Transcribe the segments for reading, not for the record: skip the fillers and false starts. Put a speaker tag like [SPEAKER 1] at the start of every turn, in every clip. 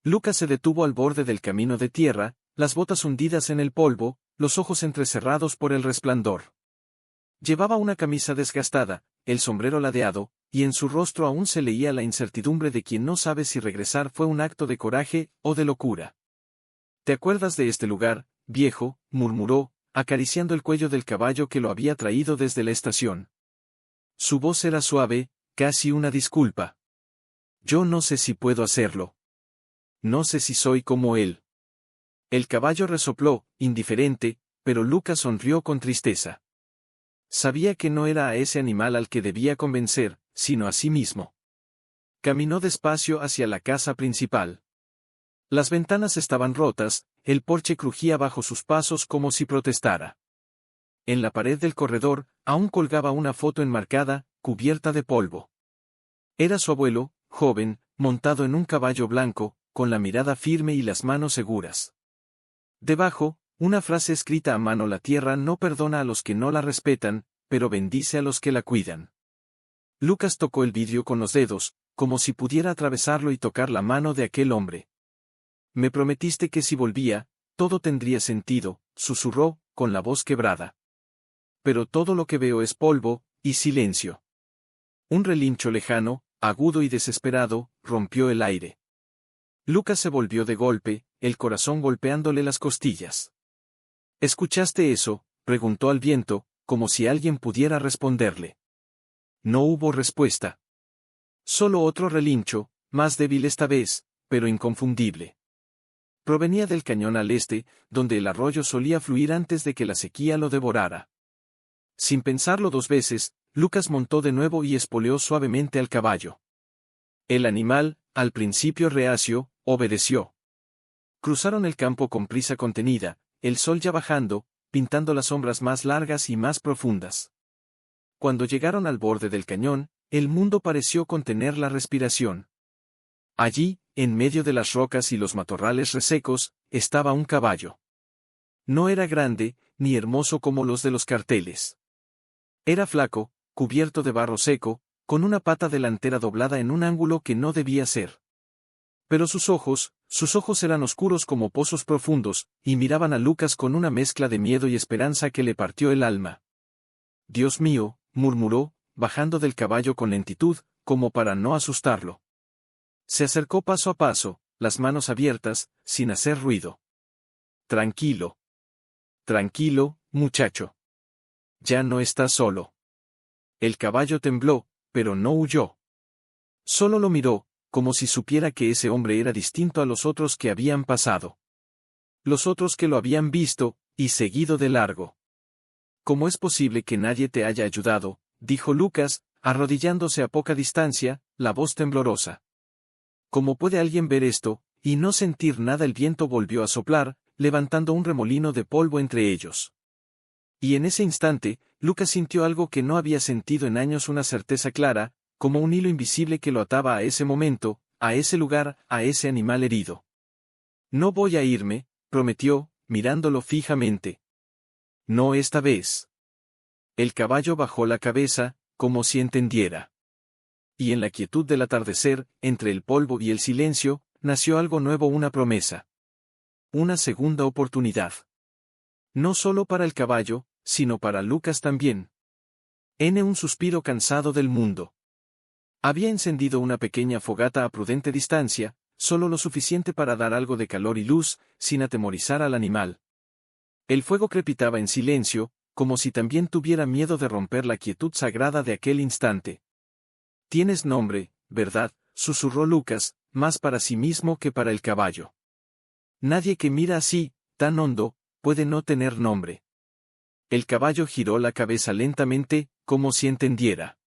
[SPEAKER 1] Lucas se detuvo al borde del camino de tierra, las botas hundidas en el polvo, los ojos entrecerrados por el resplandor. Llevaba una camisa desgastada, el sombrero ladeado, y en su rostro aún se leía la incertidumbre de quien no sabe si regresar fue un acto de coraje o de locura. ¿Te acuerdas de este lugar, viejo?, murmuró, acariciando el cuello del caballo que lo había traído desde la estación. Su voz era suave, casi una disculpa. Yo no sé si puedo hacerlo. No sé si soy como él. El caballo resopló, indiferente, pero Lucas sonrió con tristeza. Sabía que no era a ese animal al que debía convencer, sino a sí mismo. Caminó despacio hacia la casa principal. Las ventanas estaban rotas, el porche crujía bajo sus pasos como si protestara. En la pared del corredor, aún colgaba una foto enmarcada, cubierta de polvo. Era su abuelo, joven, montado en un caballo blanco, con la mirada firme y las manos seguras. Debajo, una frase escrita a mano: la tierra no perdona a los que no la respetan, pero bendice a los que la cuidan. Lucas tocó el vidrio con los dedos, como si pudiera atravesarlo y tocar la mano de aquel hombre. Me prometiste que si volvía, todo tendría sentido, susurró, con la voz quebrada. Pero todo lo que veo es polvo, y silencio. Un relincho lejano, agudo y desesperado, rompió el aire. Lucas se volvió de golpe, el corazón golpeándole las costillas. ¿Escuchaste eso?, preguntó al viento, como si alguien pudiera responderle. No hubo respuesta. Solo otro relincho, más débil esta vez, pero inconfundible. Provenía del cañón al este, donde el arroyo solía fluir antes de que la sequía lo devorara. Sin pensarlo dos veces, Lucas montó de nuevo y espoleó suavemente al caballo. El animal, al principio reacio, obedeció. Cruzaron el campo con prisa contenida, el sol ya bajando, pintando las sombras más largas y más profundas. Cuando llegaron al borde del cañón, el mundo pareció contener la respiración. Allí, en medio de las rocas y los matorrales resecos, estaba un caballo. No era grande, ni hermoso como los de los carteles. Era flaco, cubierto de barro seco, con una pata delantera doblada en un ángulo que no debía ser. Pero sus ojos eran oscuros como pozos profundos, y miraban a Lucas con una mezcla de miedo y esperanza que le partió el alma. Dios mío, murmuró, bajando del caballo con lentitud, como para no asustarlo. Se acercó paso a paso, las manos abiertas, sin hacer ruido. Tranquilo. Tranquilo, muchacho. Ya no estás solo. El caballo tembló, pero no huyó. Solo lo miró, como si supiera que ese hombre era distinto a los otros que habían pasado. Los otros que lo habían visto, y seguido de largo. ¿Cómo es posible que nadie te haya ayudado?, dijo Lucas, arrodillándose a poca distancia, la voz temblorosa. ¿Cómo puede alguien ver esto, y no sentir nada? El viento volvió a soplar, levantando un remolino de polvo entre ellos. Y en ese instante, Lucas sintió algo que no había sentido en años: una certeza clara, como un hilo invisible que lo ataba a ese momento, a ese lugar, a ese animal herido. No voy a irme, prometió, mirándolo fijamente. No esta vez. El caballo bajó la cabeza, como si entendiera. Y en la quietud del atardecer, entre el polvo y el silencio, nació algo nuevo: una promesa. Una segunda oportunidad. No solo para el caballo, sino para Lucas también. Un suspiro cansado del mundo. Había encendido una pequeña fogata a prudente distancia, solo lo suficiente para dar algo de calor y luz, sin atemorizar al animal. El fuego crepitaba en silencio, como si también tuviera miedo de romper la quietud sagrada de aquel instante. Tienes nombre, ¿verdad?, susurró Lucas, más para sí mismo que para el caballo. Nadie que mira así, tan hondo, puede no tener nombre. El caballo giró la cabeza lentamente, como si entendiera.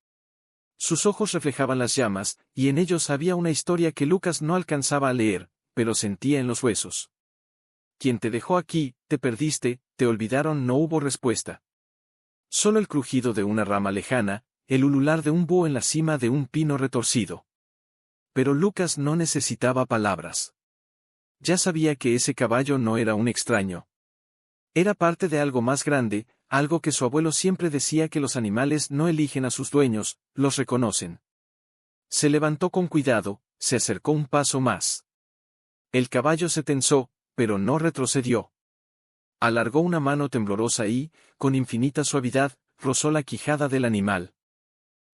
[SPEAKER 1] Sus ojos reflejaban las llamas, y en ellos había una historia que Lucas no alcanzaba a leer, pero sentía en los huesos. ¿Quién te dejó aquí? Te perdiste, te olvidaron. No hubo respuesta. Solo el crujido de una rama lejana, el ulular de un búho en la cima de un pino retorcido. Pero Lucas no necesitaba palabras. Ya sabía que ese caballo no era un extraño. Era parte de algo más grande, algo que su abuelo siempre decía: que los animales no eligen a sus dueños, los reconocen. Se levantó con cuidado, se acercó un paso más. El caballo se tensó, pero no retrocedió. Alargó una mano temblorosa y, con infinita suavidad, rozó la quijada del animal.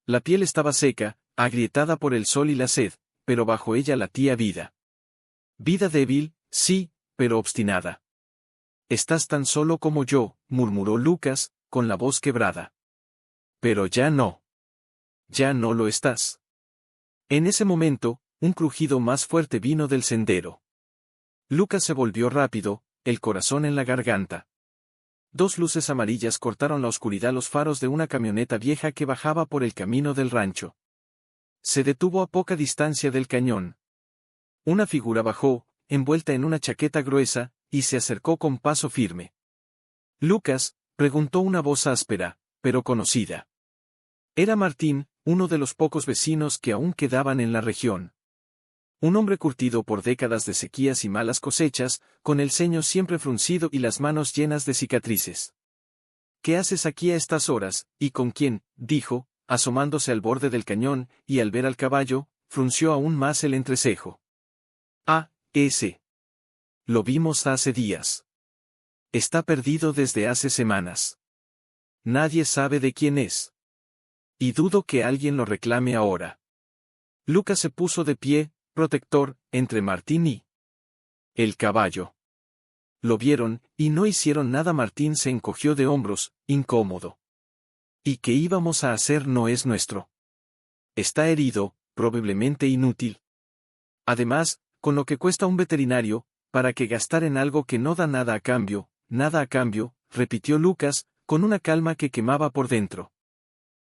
[SPEAKER 1] La piel estaba seca, agrietada por el sol y la sed, pero bajo ella latía vida. Vida débil, sí, pero obstinada. Estás tan solo como yo, murmuró Lucas, con la voz quebrada. Pero ya no. Ya no lo estás. En ese momento, un crujido más fuerte vino del sendero. Lucas se volvió rápido, el corazón en la garganta. Dos luces amarillas cortaron la oscuridad, los faros de una camioneta vieja que bajaba por el camino del rancho. Se detuvo a poca distancia del cañón. Una figura bajó, envuelta en una chaqueta gruesa, y se acercó con paso firme. Lucas, preguntó una voz áspera, pero conocida. Era Martín, uno de los pocos vecinos que aún quedaban en la región. Un hombre curtido por décadas de sequías y malas cosechas, con el ceño siempre fruncido y las manos llenas de cicatrices. ¿Qué haces aquí a estas horas, y con quién?, dijo, asomándose al borde del cañón, y al ver al caballo, frunció aún más el entrecejo. Ah, ese. Lo vimos hace días. Está perdido desde hace semanas. Nadie sabe de quién es. Y dudo que alguien lo reclame ahora. Lucas se puso de pie, protector, entre Martín y el caballo. Lo vieron, y no hicieron nada. Martín se encogió de hombros, incómodo. ¿Y qué íbamos a hacer? No es nuestro. Está herido, probablemente inútil. Además, con lo que cuesta un veterinario, ¿para qué gastar en algo que no da nada a cambio? Nada a cambio, repitió Lucas, con una calma que quemaba por dentro.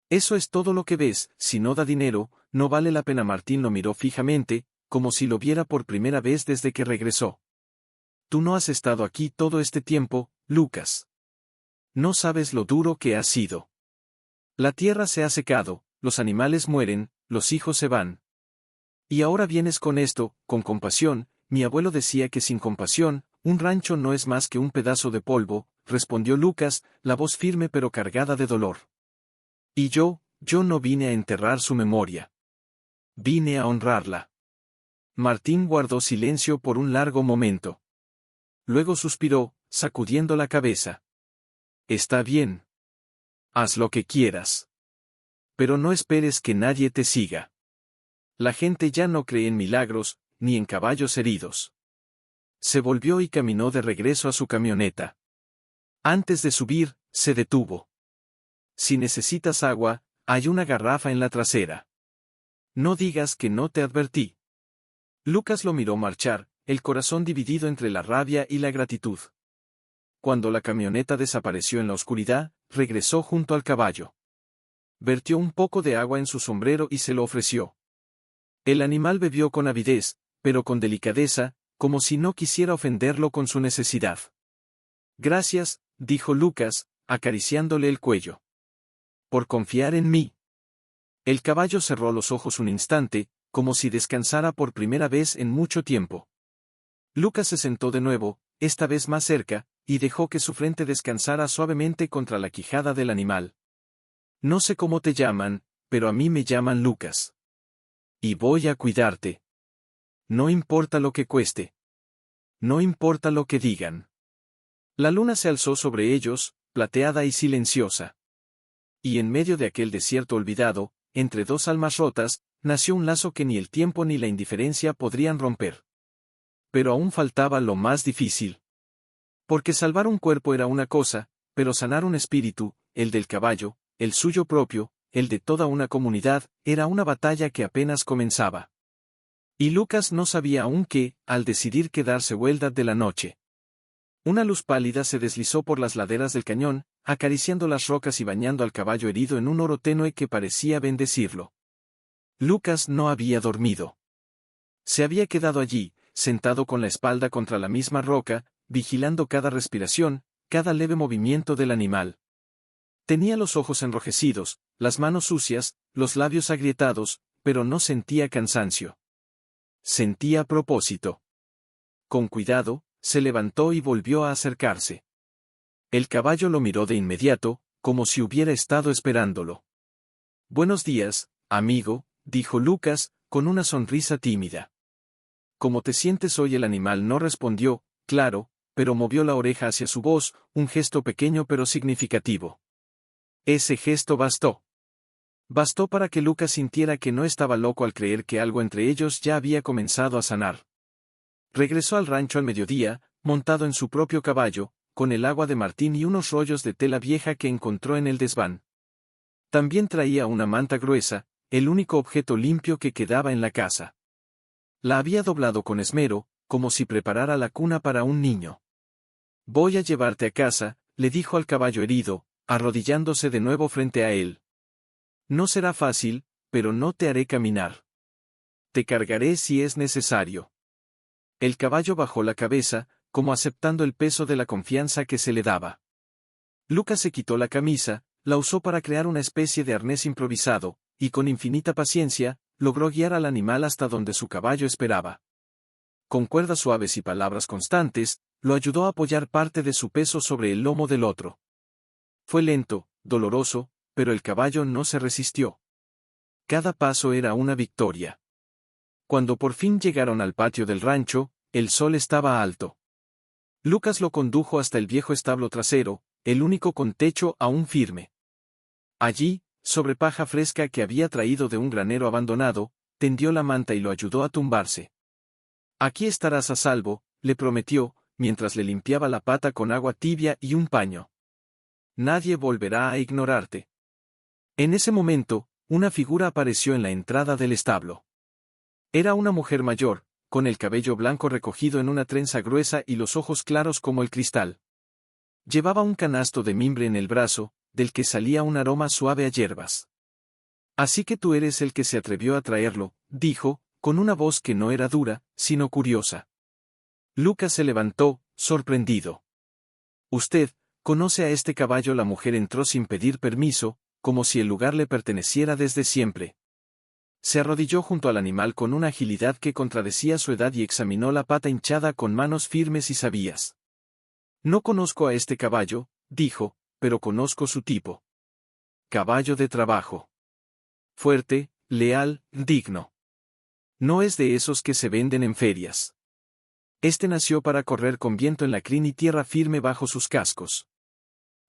[SPEAKER 1] Eso es todo lo que ves. Si no da dinero, no vale la pena. Martín lo miró fijamente, como si lo viera por primera vez desde que regresó. Tú no has estado aquí todo este tiempo, Lucas. No sabes lo duro que ha sido. La tierra se ha secado, los animales mueren, los hijos se van. Y ahora vienes con esto, con compasión. Mi abuelo decía que sin compasión, un rancho no es más que un pedazo de polvo, respondió Lucas, la voz firme pero cargada de dolor. Y yo no vine a enterrar su memoria. Vine a honrarla. Martín guardó silencio por un largo momento. Luego suspiró, sacudiendo la cabeza. Está bien. Haz lo que quieras. Pero no esperes que nadie te siga. La gente ya no cree en milagros, ni en caballos heridos. Se volvió y caminó de regreso a su camioneta. Antes de subir, se detuvo. Si necesitas agua, hay una garrafa en la trasera. No digas que no te advertí. Lucas lo miró marchar, el corazón dividido entre la rabia y la gratitud. Cuando la camioneta desapareció en la oscuridad, regresó junto al caballo. Vertió un poco de agua en su sombrero y se lo ofreció. El animal bebió con avidez, pero con delicadeza, como si no quisiera ofenderlo con su necesidad. Gracias, dijo Lucas, acariciándole el cuello. Por confiar en mí. El caballo cerró los ojos un instante, como si descansara por primera vez en mucho tiempo. Lucas se sentó de nuevo, esta vez más cerca, y dejó que su frente descansara suavemente contra la quijada del animal. No sé cómo te llaman, pero a mí me llaman Lucas. Y voy a cuidarte. No importa lo que cueste. No importa lo que digan. La luna se alzó sobre ellos, plateada y silenciosa. Y en medio de aquel desierto olvidado, entre dos almas rotas, nació un lazo que ni el tiempo ni la indiferencia podrían romper. Pero aún faltaba lo más difícil. Porque salvar un cuerpo era una cosa, pero sanar un espíritu, el del caballo, el suyo propio, el de toda una comunidad, era una batalla que apenas comenzaba. Y Lucas no sabía aún que, al decidir quedarse vuelta de la noche. Una luz pálida se deslizó por las laderas del cañón, acariciando las rocas y bañando al caballo herido en un oro tenue que parecía bendecirlo. Lucas no había dormido. Se había quedado allí, sentado con la espalda contra la misma roca, vigilando cada respiración, cada leve movimiento del animal. Tenía los ojos enrojecidos, las manos sucias, los labios agrietados, pero no sentía cansancio. Sentía propósito. Con cuidado, se levantó y volvió a acercarse. El caballo lo miró de inmediato, como si hubiera estado esperándolo. Buenos días, amigo, dijo Lucas, con una sonrisa tímida. ¿Cómo te sientes hoy? El animal no respondió, claro, pero movió la oreja hacia su voz, un gesto pequeño pero significativo. Ese gesto bastó. Bastó para que Lucas sintiera que no estaba loco al creer que algo entre ellos ya había comenzado a sanar. Regresó al rancho al mediodía, montado en su propio caballo, con el agua de Martín y unos rollos de tela vieja que encontró en el desván. También traía una manta gruesa, el único objeto limpio que quedaba en la casa. La había doblado con esmero, como si preparara la cuna para un niño. Voy a llevarte a casa, le dijo al caballo herido, arrodillándose de nuevo frente a él. No será fácil, pero no te haré caminar. Te cargaré si es necesario. El caballo bajó la cabeza, como aceptando el peso de la confianza que se le daba. Lucas se quitó la camisa, la usó para crear una especie de arnés improvisado, y con infinita paciencia, logró guiar al animal hasta donde su caballo esperaba. Con cuerdas suaves y palabras constantes, lo ayudó a apoyar parte de su peso sobre el lomo del otro. Fue lento, doloroso, pero el caballo no se resistió. Cada paso era una victoria. Cuando por fin llegaron al patio del rancho, el sol estaba alto. Lucas lo condujo hasta el viejo establo trasero, el único con techo aún firme. Allí, sobre paja fresca que había traído de un granero abandonado, tendió la manta y lo ayudó a tumbarse. Aquí estarás a salvo, le prometió, mientras le limpiaba la pata con agua tibia y un paño. Nadie volverá a ignorarte. En ese momento, una figura apareció en la entrada del establo. Era una mujer mayor, con el cabello blanco recogido en una trenza gruesa y los ojos claros como el cristal. Llevaba un canasto de mimbre en el brazo, del que salía un aroma suave a hierbas. Así que tú eres el que se atrevió a traerlo, dijo, con una voz que no era dura, sino curiosa. Lucas se levantó, sorprendido. Usted, ¿conoce a este caballo? La mujer entró sin pedir permiso, como si el lugar le perteneciera desde siempre. Se arrodilló junto al animal con una agilidad que contradecía su edad y examinó la pata hinchada con manos firmes y sabias. No conozco a este caballo, dijo, pero conozco su tipo. Caballo de trabajo. Fuerte, leal, digno. No es de esos que se venden en ferias. Este nació para correr con viento en la crin y tierra firme bajo sus cascos.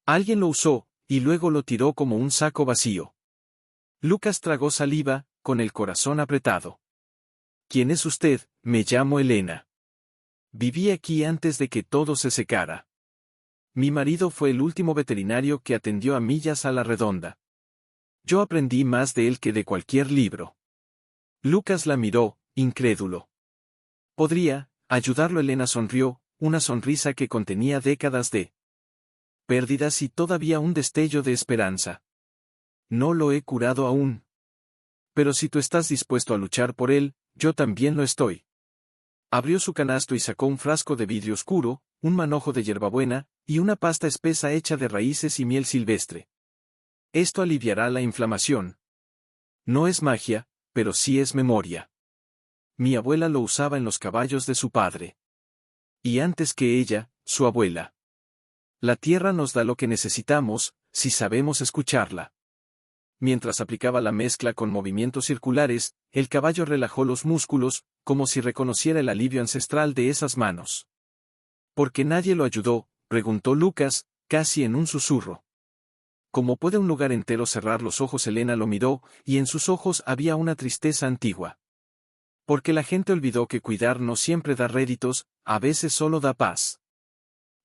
[SPEAKER 1] Alguien lo usó, y luego lo tiró como un saco vacío. Lucas tragó saliva, con el corazón apretado. ¿Quién es usted? Me llamo Elena. Viví aquí antes de que todo se secara. Mi marido fue el último veterinario que atendió a millas a la redonda. Yo aprendí más de él que de cualquier libro. Lucas la miró, incrédulo. ¿Podría ayudarlo? Elena sonrió, una sonrisa que contenía décadas de pérdidas y todavía un destello de esperanza. No lo he curado aún. Pero si tú estás dispuesto a luchar por él, yo también lo estoy. Abrió su canasto y sacó un frasco de vidrio oscuro, un manojo de hierbabuena, y una pasta espesa hecha de raíces y miel silvestre. Esto aliviará la inflamación. No es magia, pero sí es memoria. Mi abuela lo usaba en los caballos de su padre. Y antes que ella, su abuela. La tierra nos da lo que necesitamos, si sabemos escucharla. Mientras aplicaba la mezcla con movimientos circulares, el caballo relajó los músculos, como si reconociera el alivio ancestral de esas manos. ¿Por qué nadie lo ayudó?, preguntó Lucas, casi en un susurro. ¿Cómo puede un lugar entero cerrar los ojos? Elena lo miró, y en sus ojos había una tristeza antigua. Porque la gente olvidó que cuidar no siempre da réditos, a veces solo da paz.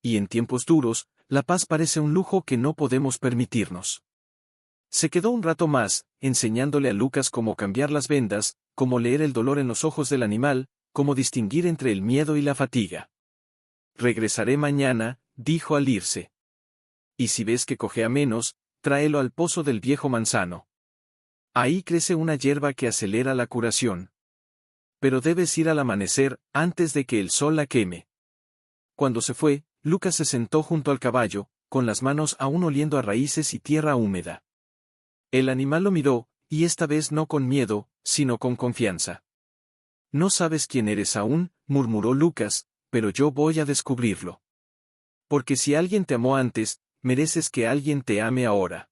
[SPEAKER 1] Y en tiempos duros, la paz parece un lujo que no podemos permitirnos. Se quedó un rato más, enseñándole a Lucas cómo cambiar las vendas, cómo leer el dolor en los ojos del animal, cómo distinguir entre el miedo y la fatiga. Regresaré mañana, dijo al irse. Y si ves que cojea menos, tráelo al pozo del viejo manzano. Ahí crece una hierba que acelera la curación. Pero debes ir al amanecer, antes de que el sol la queme. Cuando se fue, Lucas se sentó junto al caballo, con las manos aún oliendo a raíces y tierra húmeda. El animal lo miró, y esta vez no con miedo, sino con confianza. No sabes quién eres aún, murmuró Lucas, pero yo voy a descubrirlo. Porque si alguien te amó antes, mereces que alguien te ame ahora.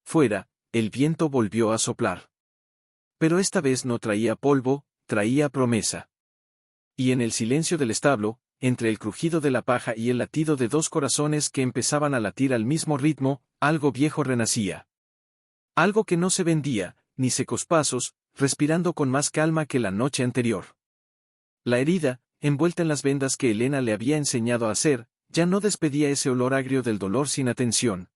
[SPEAKER 1] Fuera, el viento volvió a soplar. Pero esta vez no traía polvo, traía promesa. Y en el silencio del establo, entre el crujido de la paja y el latido de dos corazones que empezaban a latir al mismo ritmo, algo viejo renacía. Algo que no se vendía, ni secos pasos, respirando con más calma que la noche anterior. La herida, envuelta en las vendas que Helena le había enseñado a hacer, ya no despedía ese olor agrio del dolor sin atención.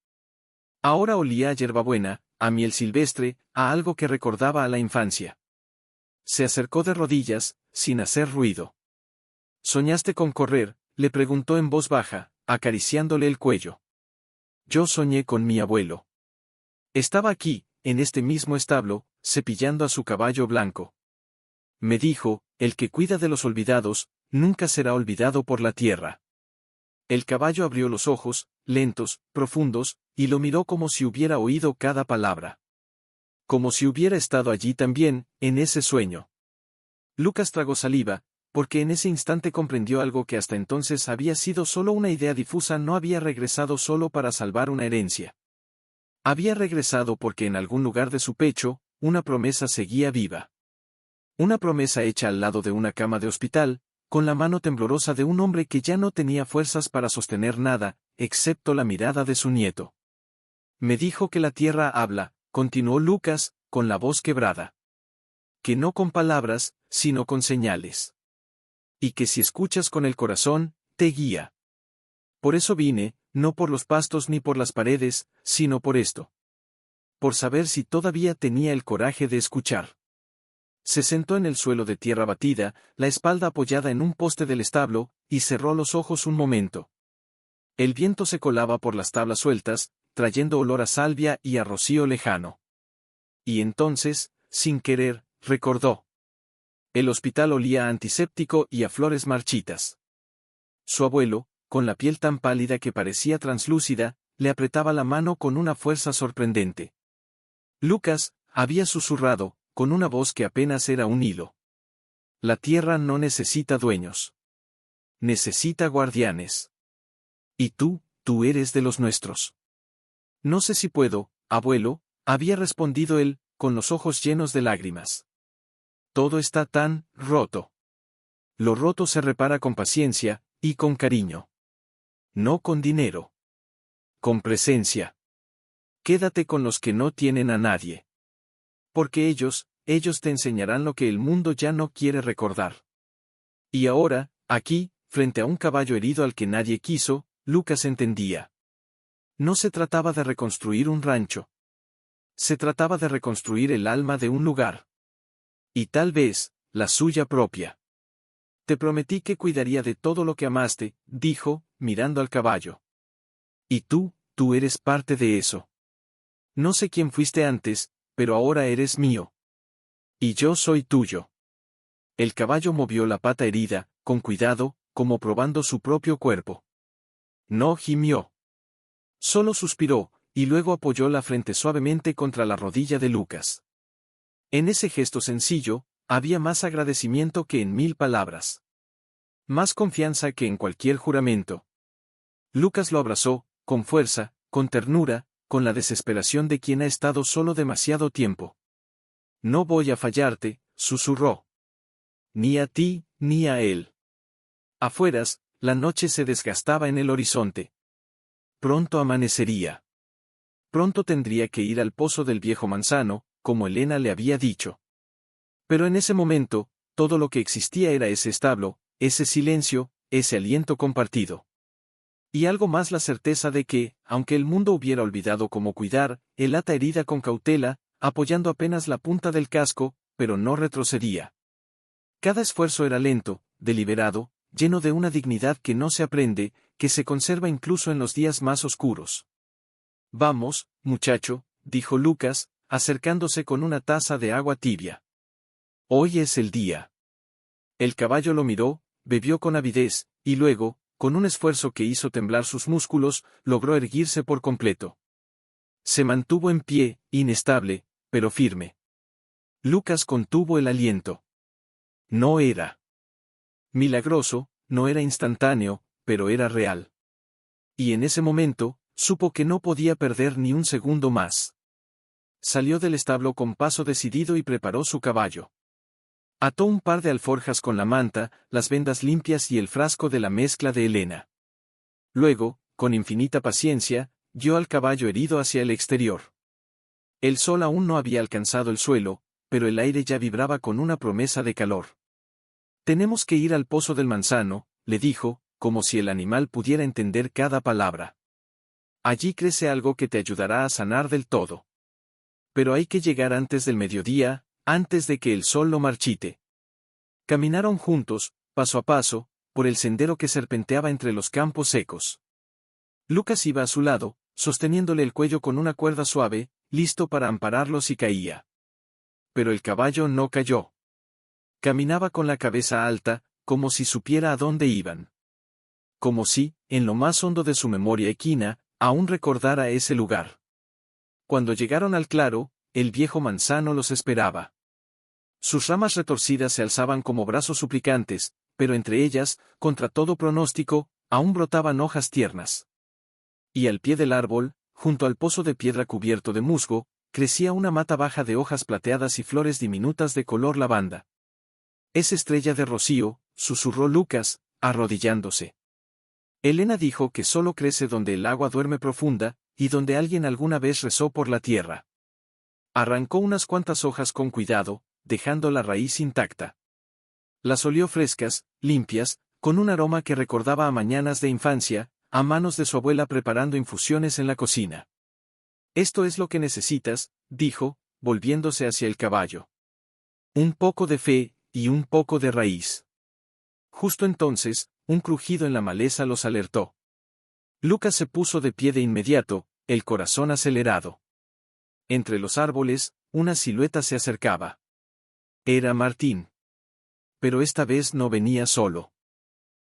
[SPEAKER 1] Ahora olía a hierbabuena, a miel silvestre, a algo que recordaba a la infancia. Se acercó de rodillas, sin hacer ruido. ¿Soñaste con correr?, le preguntó en voz baja, acariciándole el cuello. Yo soñé con mi abuelo. Estaba aquí, en este mismo establo, cepillando a su caballo blanco. Me dijo, el que cuida de los olvidados, nunca será olvidado por la tierra. El caballo abrió los ojos, lentos, profundos, y lo miró como si hubiera oído cada palabra. Como si hubiera estado allí también, en ese sueño. Lucas tragó saliva, porque en ese instante comprendió algo que hasta entonces había sido solo una idea difusa. No había regresado solo para salvar una herencia. Había regresado porque en algún lugar de su pecho, una promesa seguía viva. Una promesa hecha al lado de una cama de hospital, con la mano temblorosa de un hombre que ya no tenía fuerzas para sostener nada, excepto la mirada de su nieto. Me dijo que la tierra habla, continuó Lucas, con la voz quebrada. Que no con palabras, sino con señales. Y que si escuchas con el corazón, te guía. Por eso vine, no por los pastos ni por las paredes, sino por esto. Por saber si todavía tenía el coraje de escuchar. Se sentó en el suelo de tierra batida, la espalda apoyada en un poste del establo, y cerró los ojos un momento. El viento se colaba por las tablas sueltas, trayendo olor a salvia y a rocío lejano. Y entonces, sin querer, recordó. El hospital olía a antiséptico y a flores marchitas. Su abuelo, con la piel tan pálida que parecía translúcida, le apretaba la mano con una fuerza sorprendente. Lucas, había susurrado, con una voz que apenas era un hilo. La tierra no necesita dueños. Necesita guardianes. Y tú eres de los nuestros. No sé si puedo, abuelo, había respondido él, con los ojos llenos de lágrimas. Todo está tan roto. Lo roto se repara con paciencia, y con cariño. No con dinero. Con presencia. Quédate con los que no tienen a nadie. Porque ellos te enseñarán lo que el mundo ya no quiere recordar. Y ahora, aquí, frente a un caballo herido al que nadie quiso, Lucas entendía. No se trataba de reconstruir un rancho. Se trataba de reconstruir el alma de un lugar. Y tal vez, la suya propia. Te prometí que cuidaría de todo lo que amaste, dijo, mirando al caballo. Y tú eres parte de eso. No sé quién fuiste antes, pero ahora eres mío. Y yo soy tuyo. El caballo movió la pata herida, con cuidado, como probando su propio cuerpo. No gimió. Solo suspiró, y luego apoyó la frente suavemente contra la rodilla de Lucas. En ese gesto sencillo, había más agradecimiento que en 1000 palabras. Más confianza que en cualquier juramento. Lucas lo abrazó, con fuerza, con ternura, con la desesperación de quien ha estado solo demasiado tiempo. No voy a fallarte, susurró. Ni a ti, ni a él. Afueras, la noche se desgastaba en el horizonte. Pronto amanecería. Pronto tendría que ir al pozo del viejo manzano, como Helena le había dicho. Pero en ese momento, todo lo que existía era ese establo, ese silencio, ese aliento compartido. Y algo más, la certeza de que, aunque el mundo hubiera olvidado cómo cuidar, él ata herida con cautela, apoyando apenas la punta del casco, pero no retrocedía. Cada esfuerzo era lento, deliberado, lleno de una dignidad que no se aprende, que se conserva incluso en los días más oscuros. Vamos, muchacho, dijo Lucas, acercándose con una taza de agua tibia. Hoy es el día. El caballo lo miró, bebió con avidez, y luego, con un esfuerzo que hizo temblar sus músculos, logró erguirse por completo. Se mantuvo en pie, inestable, pero firme. Lucas contuvo el aliento. No era milagroso, no era instantáneo, pero era real. Y en ese momento, supo que no podía perder ni un segundo más. Salió del establo con paso decidido y preparó su caballo. Ató un par de alforjas con la manta, las vendas limpias y el frasco de la mezcla de Helena. Luego, con infinita paciencia, guió al caballo herido hacia el exterior. El sol aún no había alcanzado el suelo, pero el aire ya vibraba con una promesa de calor. «Tenemos que ir al pozo del manzano», le dijo, como si el animal pudiera entender cada palabra. «Allí crece algo que te ayudará a sanar del todo. Pero hay que llegar antes del mediodía, antes de que el sol lo marchite». Caminaron juntos, paso a paso, por el sendero que serpenteaba entre los campos secos. Lucas iba a su lado, sosteniéndole el cuello con una cuerda suave, listo para ampararlo si caía. Pero el caballo no cayó. Caminaba con la cabeza alta, como si supiera a dónde iban. Como si, en lo más hondo de su memoria equina, aún recordara ese lugar. Cuando llegaron al claro, el viejo manzano los esperaba. Sus ramas retorcidas se alzaban como brazos suplicantes, pero entre ellas, contra todo pronóstico, aún brotaban hojas tiernas. Y al pie del árbol, junto al pozo de piedra cubierto de musgo, crecía una mata baja de hojas plateadas y flores diminutas de color lavanda. «Es estrella de rocío», susurró Lucas, arrodillándose. Helena dijo que solo crece donde el agua duerme profunda, y donde alguien alguna vez rezó por la tierra. Arrancó unas cuantas hojas con cuidado, dejando la raíz intacta. Las olió frescas, limpias, con un aroma que recordaba a mañanas de infancia, a manos de su abuela preparando infusiones en la cocina. «Esto es lo que necesitas», dijo, volviéndose hacia el caballo. «Un poco de fe, y un poco de raíz». Justo entonces, un crujido en la maleza los alertó. Lucas se puso de pie de inmediato, el corazón acelerado. Entre los árboles, una silueta se acercaba. Era Martín. Pero esta vez no venía solo.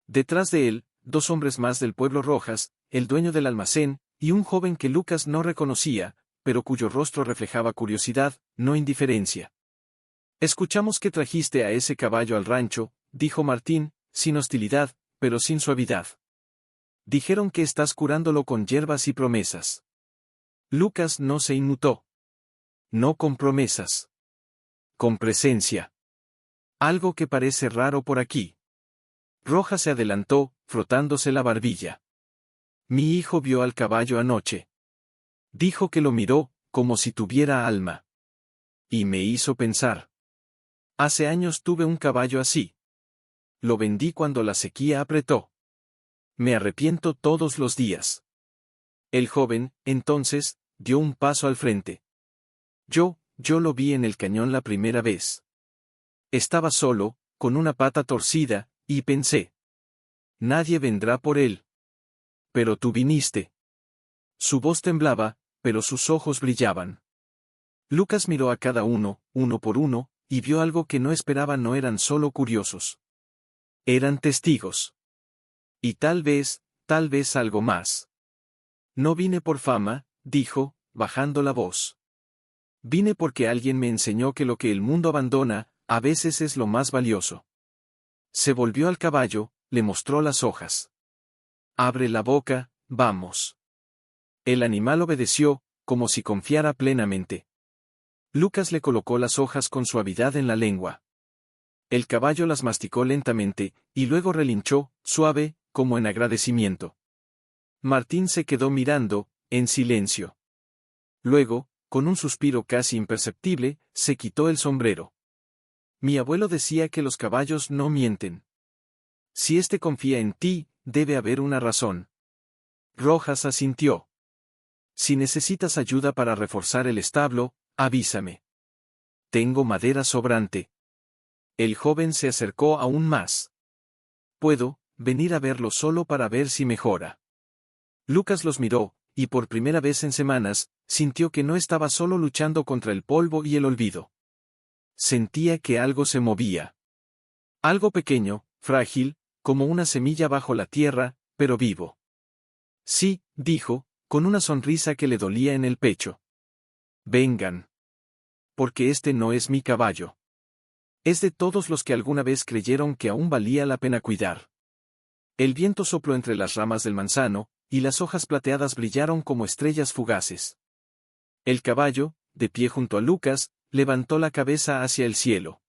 [SPEAKER 1] Detrás de él, dos hombres más del pueblo Rojas, el dueño del almacén, y un joven que Lucas no reconocía, pero cuyo rostro reflejaba curiosidad, no indiferencia. «Escuchamos que trajiste a ese caballo al rancho», dijo Martín, sin hostilidad, pero sin suavidad. «Dijeron que estás curándolo con hierbas y promesas». Lucas no se inmutó. «No con promesas. Con presencia. Algo que parece raro por aquí». Rojas se adelantó, frotándose la barbilla. «Mi hijo vio al caballo anoche. Dijo que lo miró, como si tuviera alma. Y me hizo pensar. Hace años tuve un caballo así. Lo vendí cuando la sequía apretó. Me arrepiento todos los días». El joven, entonces, dio un paso al frente. Yo lo vi en el cañón la primera vez. Estaba solo, con una pata torcida, y pensé. Nadie vendrá por él. Pero tú viniste». Su voz temblaba, pero sus ojos brillaban. Lucas miró a cada uno, uno por uno, y vio algo que no esperaba. No eran solo curiosos. Eran testigos. Y tal vez algo más. «No vine por fama», dijo, bajando la voz. «Vine porque alguien me enseñó que lo que el mundo abandona, a veces es lo más valioso». Se volvió al caballo, le mostró las hojas. «Abre la boca, vamos». El animal obedeció, como si confiara plenamente. Lucas le colocó las hojas con suavidad en la lengua. El caballo las masticó lentamente, y luego relinchó, suave, como en agradecimiento. Martín se quedó mirando, en silencio. Luego, con un suspiro casi imperceptible, se quitó el sombrero. «Mi abuelo decía que los caballos no mienten. Si éste confía en ti, debe haber una razón». Rojas asintió. «Si necesitas ayuda para reforzar el establo, avísame. Tengo madera sobrante». El joven se acercó aún más. «Puedo venir a verlo solo para ver si mejora». Lucas los miró, y por primera vez en semanas, sintió que no estaba solo luchando contra el polvo y el olvido. Sentía que algo se movía. Algo pequeño, frágil, como una semilla bajo la tierra, pero vivo. «Sí», dijo, con una sonrisa que le dolía en el pecho. «Vengan. Porque este no es mi caballo. Es de todos los que alguna vez creyeron que aún valía la pena cuidar». El viento sopló entre las ramas del manzano, y las hojas plateadas brillaron como estrellas fugaces. El caballo, de pie junto a Lucas, levantó la cabeza hacia el cielo.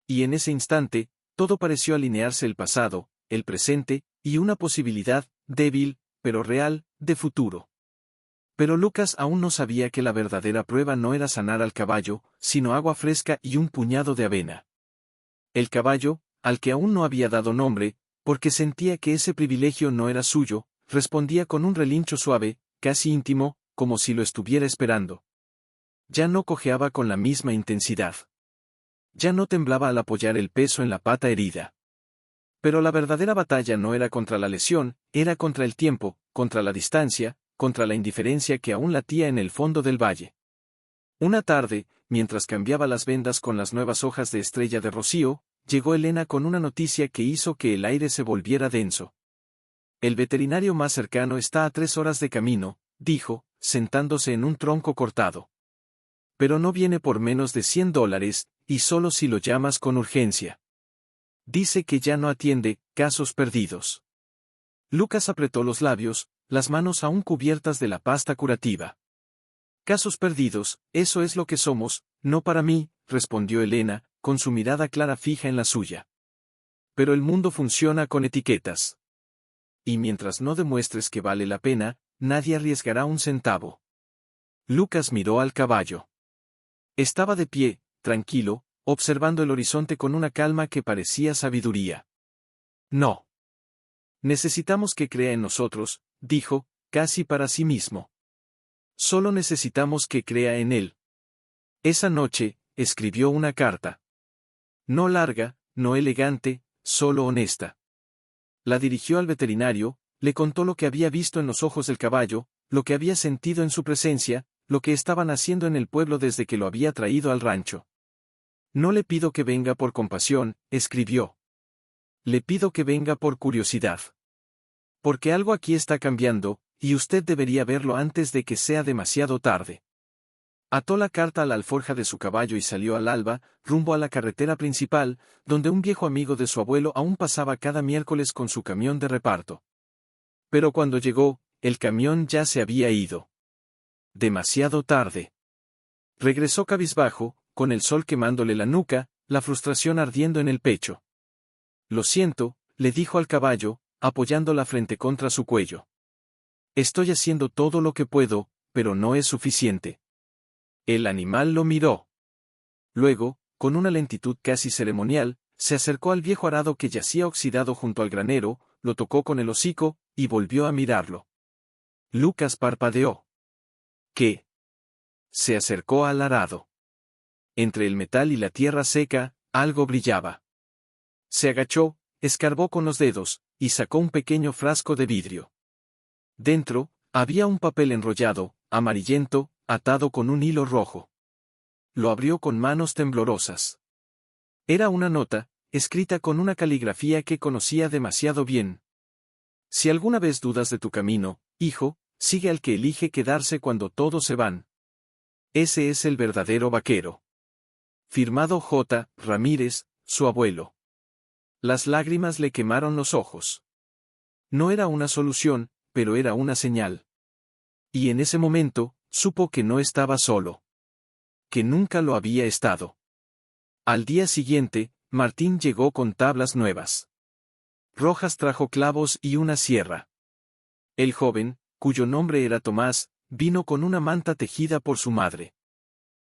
[SPEAKER 1] Y en ese instante, todo pareció alinearse: el pasado, el presente, y una posibilidad, débil, pero real, de futuro. Pero Lucas aún no sabía que la verdadera prueba no era sanar al caballo, sino agua fresca y un puñado de avena. El caballo, al que aún no había dado nombre, porque sentía que ese privilegio no era suyo, respondía con un relincho suave, casi íntimo, como si lo estuviera esperando. Ya no cojeaba con la misma intensidad. Ya no temblaba al apoyar el peso en la pata herida. Pero la verdadera batalla no era contra la lesión, era contra el tiempo, contra la distancia, contra la indiferencia que aún latía en el fondo del valle. Una tarde, mientras cambiaba las vendas con las nuevas hojas de estrella de rocío, llegó Elena con una noticia que hizo que el aire se volviera denso. El veterinario más cercano está a 3 horas de camino, dijo, sentándose en un tronco cortado. Pero no viene por menos de $100, y solo si lo llamas con urgencia. Dice que ya no atiende casos perdidos. Lucas apretó los labios, las manos aún cubiertas de la pasta curativa. Casos perdidos, eso es lo que somos, no para mí, respondió Elena, con su mirada clara fija en la suya. Pero el mundo funciona con etiquetas. Y mientras no demuestres que vale la pena, nadie arriesgará un centavo. Lucas miró al caballo. Estaba de pie, tranquilo, observando el horizonte con una calma que parecía sabiduría. No. Necesitamos que crea en nosotros, dijo, casi para sí mismo. Solo necesitamos que crea en él. Esa noche, escribió una carta. No larga, no elegante, solo honesta. La dirigió al veterinario, le contó lo que había visto en los ojos del caballo, lo que había sentido en su presencia, lo que estaban haciendo en el pueblo desde que lo había traído al rancho. No le pido que venga por compasión, escribió. Le pido que venga por curiosidad. Porque algo aquí está cambiando, y usted debería verlo antes de que sea demasiado tarde. Ató la carta a la alforja de su caballo y salió al alba, rumbo a la carretera principal, donde un viejo amigo de su abuelo aún pasaba cada miércoles con su camión de reparto. Pero cuando llegó, el camión ya se había ido. Demasiado tarde. Regresó cabizbajo, con el sol quemándole la nuca, la frustración ardiendo en el pecho. Lo siento, le dijo al caballo, apoyando la frente contra su cuello. Estoy haciendo todo lo que puedo, pero no es suficiente. El animal lo miró. Luego, con una lentitud casi ceremonial, se acercó al viejo arado que yacía oxidado junto al granero, lo tocó con el hocico, y volvió a mirarlo. Lucas parpadeó. ¿Qué? Se acercó al arado. Entre el metal y la tierra seca, algo brillaba. Se agachó, escarbó con los dedos, y sacó un pequeño frasco de vidrio. Dentro, había un papel enrollado, amarillento, atado con un hilo rojo. Lo abrió con manos temblorosas. Era una nota, escrita con una caligrafía que conocía demasiado bien. Si alguna vez dudas de tu camino, hijo, sigue al que elige quedarse cuando todos se van. Ese es el verdadero vaquero. Firmado J. Ramírez, su abuelo. Las lágrimas le quemaron los ojos. No era una solución, pero era una señal. Y en ese momento, supo que no estaba solo. Que nunca lo había estado. Al día siguiente, Martín llegó con tablas nuevas. Rojas trajo clavos y una sierra. El joven, cuyo nombre era Tomás, vino con una manta tejida por su madre.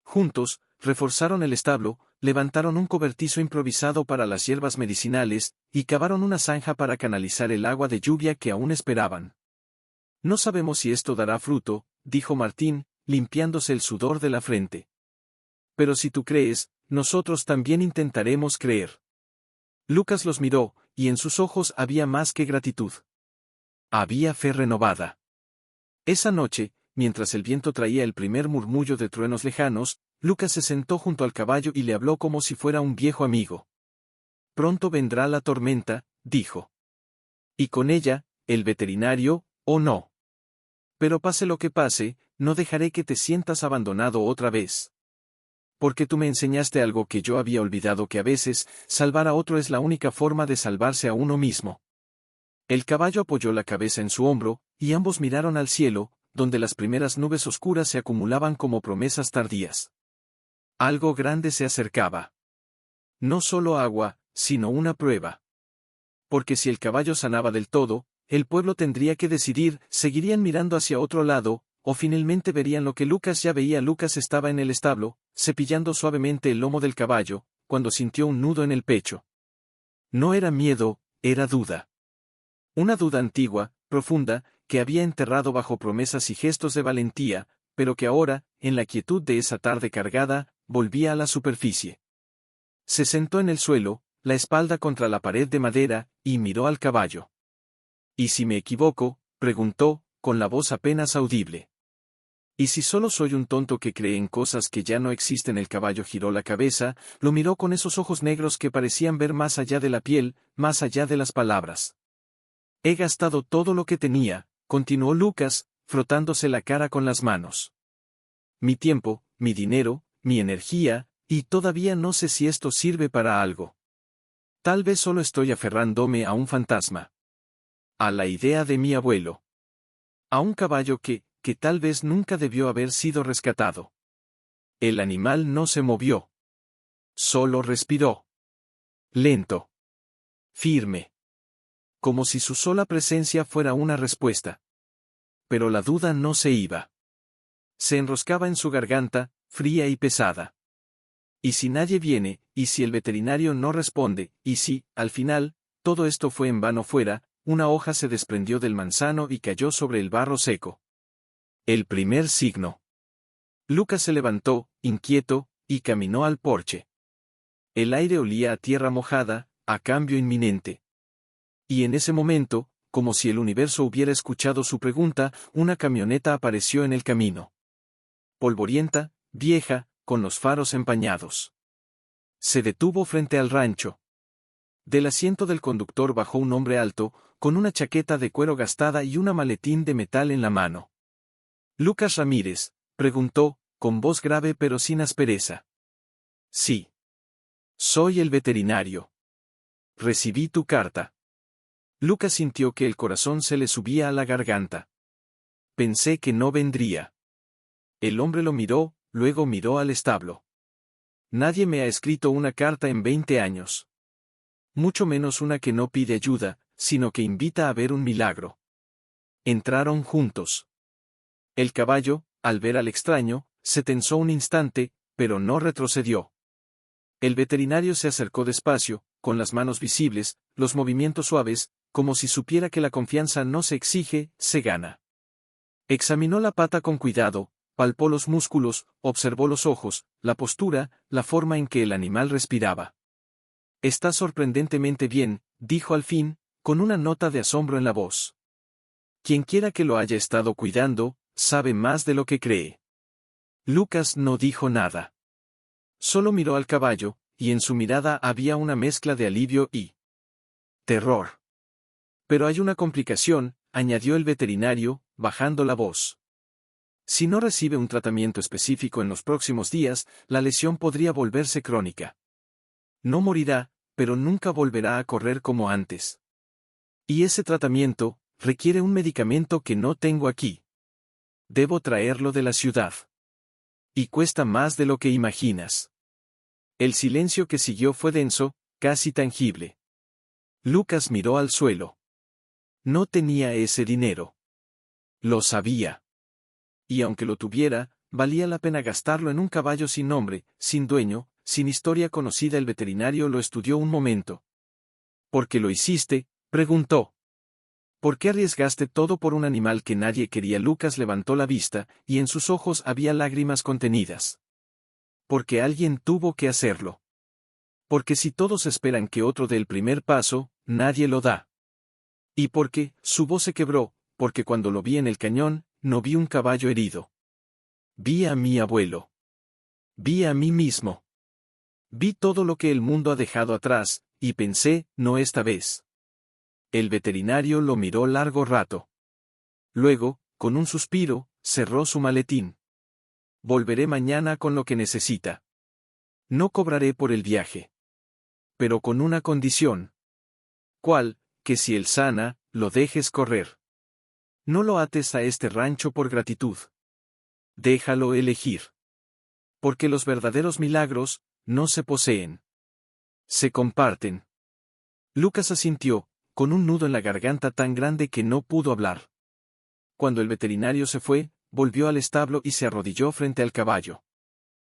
[SPEAKER 1] Juntos, reforzaron el establo, levantaron un cobertizo improvisado para las hierbas medicinales, y cavaron una zanja para canalizar el agua de lluvia que aún esperaban. No sabemos si esto dará fruto, dijo Martín, limpiándose el sudor de la frente. Pero si tú crees, nosotros también intentaremos creer. Lucas los miró, y en sus ojos había más que gratitud. Había fe renovada. Esa noche, mientras el viento traía el primer murmullo de truenos lejanos, Lucas se sentó junto al caballo y le habló como si fuera un viejo amigo. Pronto vendrá la tormenta, dijo. Y con ella, el veterinario, ¿o no? Pero pase lo que pase, no dejaré que te sientas abandonado otra vez. Porque tú me enseñaste algo que yo había olvidado, que a veces, salvar a otro es la única forma de salvarse a uno mismo. El caballo apoyó la cabeza en su hombro, y ambos miraron al cielo, donde las primeras nubes oscuras se acumulaban como promesas tardías. Algo grande se acercaba. No solo agua, sino una prueba. Porque si el caballo sanaba del todo, el pueblo tendría que decidir, seguirían mirando hacia otro lado, o finalmente verían lo que Lucas ya veía. Lucas estaba en el establo, cepillando suavemente el lomo del caballo, cuando sintió un nudo en el pecho. No era miedo, era duda. Una duda antigua, profunda, que había enterrado bajo promesas y gestos de valentía, pero que ahora, en la quietud de esa tarde cargada, volvía a la superficie. Se sentó en el suelo, la espalda contra la pared de madera, y miró al caballo. ¿Y si me equivoco?, preguntó, con la voz apenas audible. ¿Y si solo soy un tonto que cree en cosas que ya no existen? El caballo giró la cabeza, lo miró con esos ojos negros que parecían ver más allá de la piel, más allá de las palabras. He gastado todo lo que tenía, continuó Lucas, frotándose la cara con las manos. Mi tiempo, mi dinero, mi energía, y todavía no sé si esto sirve para algo. Tal vez solo estoy aferrándome a un fantasma. A la idea de mi abuelo. A un caballo que tal vez nunca debió haber sido rescatado. El animal no se movió. Solo respiró. Lento. Firme. Como si su sola presencia fuera una respuesta. Pero la duda no se iba. Se enroscaba en su garganta, fría y pesada. ¿Y si nadie viene, y si el veterinario no responde, y si, al final, todo esto fue en vano? Fuera, una hoja se desprendió del manzano y cayó sobre el barro seco. El primer signo. Lucas se levantó, inquieto, y caminó al porche. El aire olía a tierra mojada, a cambio inminente. Y en ese momento, como si el universo hubiera escuchado su pregunta, una camioneta apareció en el camino. Polvorienta, vieja, con los faros empañados. Se detuvo frente al rancho. Del asiento del conductor bajó un hombre alto, con una chaqueta de cuero gastada y un maletín de metal en la mano. Lucas Ramírez, preguntó, con voz grave pero sin aspereza. Sí. Soy el veterinario. Recibí tu carta. Lucas sintió que el corazón se le subía a la garganta. Pensé que no vendría. El hombre lo miró, luego miró al establo. Nadie me ha escrito una carta en 20 años. Mucho menos una que no pide ayuda, sino que invita a ver un milagro. Entraron juntos. El caballo, al ver al extraño, se tensó un instante, pero no retrocedió. El veterinario se acercó despacio, con las manos visibles, los movimientos suaves, como si supiera que la confianza no se exige, se gana. Examinó la pata con cuidado, palpó los músculos, observó los ojos, la postura, la forma en que el animal respiraba. Está sorprendentemente bien, dijo al fin, con una nota de asombro en la voz. Quienquiera que lo haya estado cuidando, sabe más de lo que cree. Lucas no dijo nada. Solo miró al caballo, y en su mirada había una mezcla de alivio y terror. Pero hay una complicación, añadió el veterinario, bajando la voz. Si no recibe un tratamiento específico en los próximos días, la lesión podría volverse crónica. No morirá, pero nunca volverá a correr como antes. Y ese tratamiento requiere un medicamento que no tengo aquí. Debo traerlo de la ciudad. Y cuesta más de lo que imaginas. El silencio que siguió fue denso, casi tangible. Lucas miró al suelo. No tenía ese dinero. Lo sabía. Y aunque lo tuviera, valía la pena gastarlo en un caballo sin nombre, sin dueño, sin historia conocida. El veterinario lo estudió un momento. ¿Por qué lo hiciste?, preguntó. ¿Por qué arriesgaste todo por un animal que nadie quería? Lucas levantó la vista, y en sus ojos había lágrimas contenidas. Porque alguien tuvo que hacerlo. Porque si todos esperan que otro dé el primer paso, nadie lo da. Y porque, su voz se quebró, porque cuando lo vi en el cañón, no vi un caballo herido. Vi a mi abuelo. Vi a mí mismo. Vi todo lo que el mundo ha dejado atrás, y pensé, no esta vez. El veterinario lo miró largo rato. Luego, con un suspiro, cerró su maletín. Volveré mañana con lo que necesita. No cobraré por el viaje. Pero con una condición. ¿Cuál? Que si él sana, lo dejes correr. No lo ates a este rancho por gratitud. Déjalo elegir. Porque los verdaderos milagros, no se poseen. Se comparten. Lucas asintió, con un nudo en la garganta tan grande que no pudo hablar. Cuando el veterinario se fue, volvió al establo y se arrodilló frente al caballo.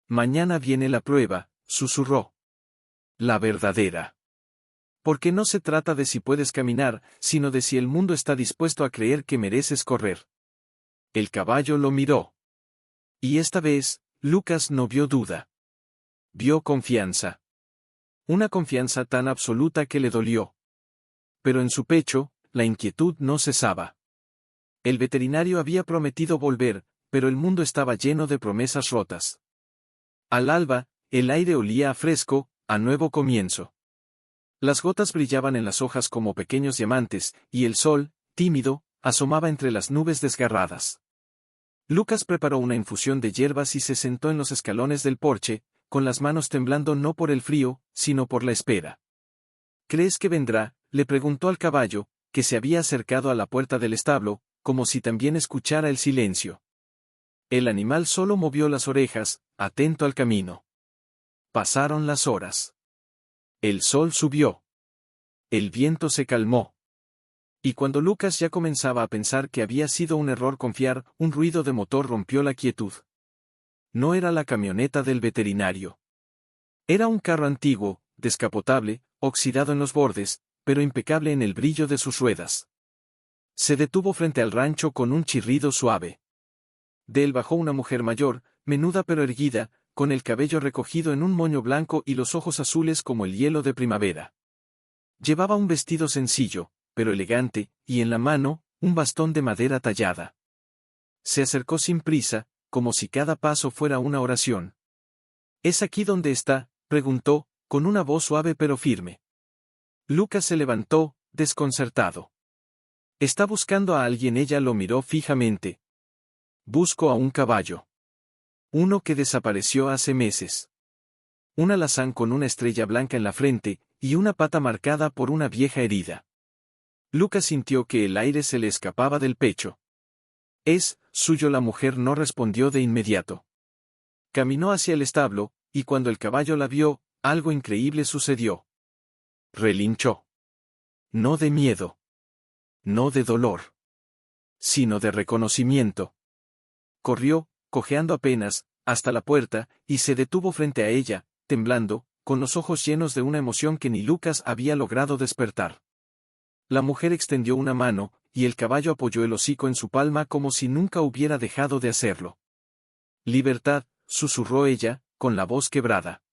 [SPEAKER 1] Mañana viene la prueba, susurró. La verdadera. Porque no se trata de si puedes caminar, sino de si el mundo está dispuesto a creer que mereces correr. El caballo lo miró. Y esta vez, Lucas no vio duda. Vio confianza. Una confianza tan absoluta que le dolió. Pero en su pecho, la inquietud no cesaba. El veterinario había prometido volver, pero el mundo estaba lleno de promesas rotas. Al alba, el aire olía a fresco, a nuevo comienzo. Las gotas brillaban en las hojas como pequeños diamantes, y el sol, tímido, asomaba entre las nubes desgarradas. Lucas preparó una infusión de hierbas y se sentó en los escalones del porche, con las manos temblando no por el frío, sino por la espera. ¿Crees que vendrá?, le preguntó al caballo, que se había acercado a la puerta del establo, como si también escuchara el silencio. El animal solo movió las orejas, atento al camino. Pasaron las horas. El sol subió. El viento se calmó. Y cuando Lucas ya comenzaba a pensar que había sido un error confiar, un ruido de motor rompió la quietud. No era la camioneta del veterinario. Era un carro antiguo, descapotable, oxidado en los bordes, pero impecable en el brillo de sus ruedas. Se detuvo frente al rancho con un chirrido suave. De él bajó una mujer mayor, menuda pero erguida, con el cabello recogido en un moño blanco y los ojos azules como el hielo de primavera. Llevaba un vestido sencillo, pero elegante, y en la mano, un bastón de madera tallada. Se acercó sin prisa, como si cada paso fuera una oración. ¿Es aquí donde está?, preguntó, con una voz suave pero firme. Lucas se levantó, desconcertado. ¿Está buscando a alguien? Ella lo miró fijamente. Busco a un caballo. Uno que desapareció hace meses. Un alazán con una estrella blanca en la frente, y una pata marcada por una vieja herida. Lucas sintió que el aire se le escapaba del pecho. Es suyo. La mujer no respondió de inmediato. Caminó hacia el establo, y cuando el caballo la vio, algo increíble sucedió. Relinchó. No de miedo. No de dolor. Sino de reconocimiento. Corrió, cojeando apenas, hasta la puerta, y se detuvo frente a ella, temblando, con los ojos llenos de una emoción que ni Lucas había logrado despertar. La mujer extendió una mano, y el caballo apoyó el hocico en su palma como si nunca hubiera dejado de hacerlo. Libertad, susurró ella, con la voz quebrada.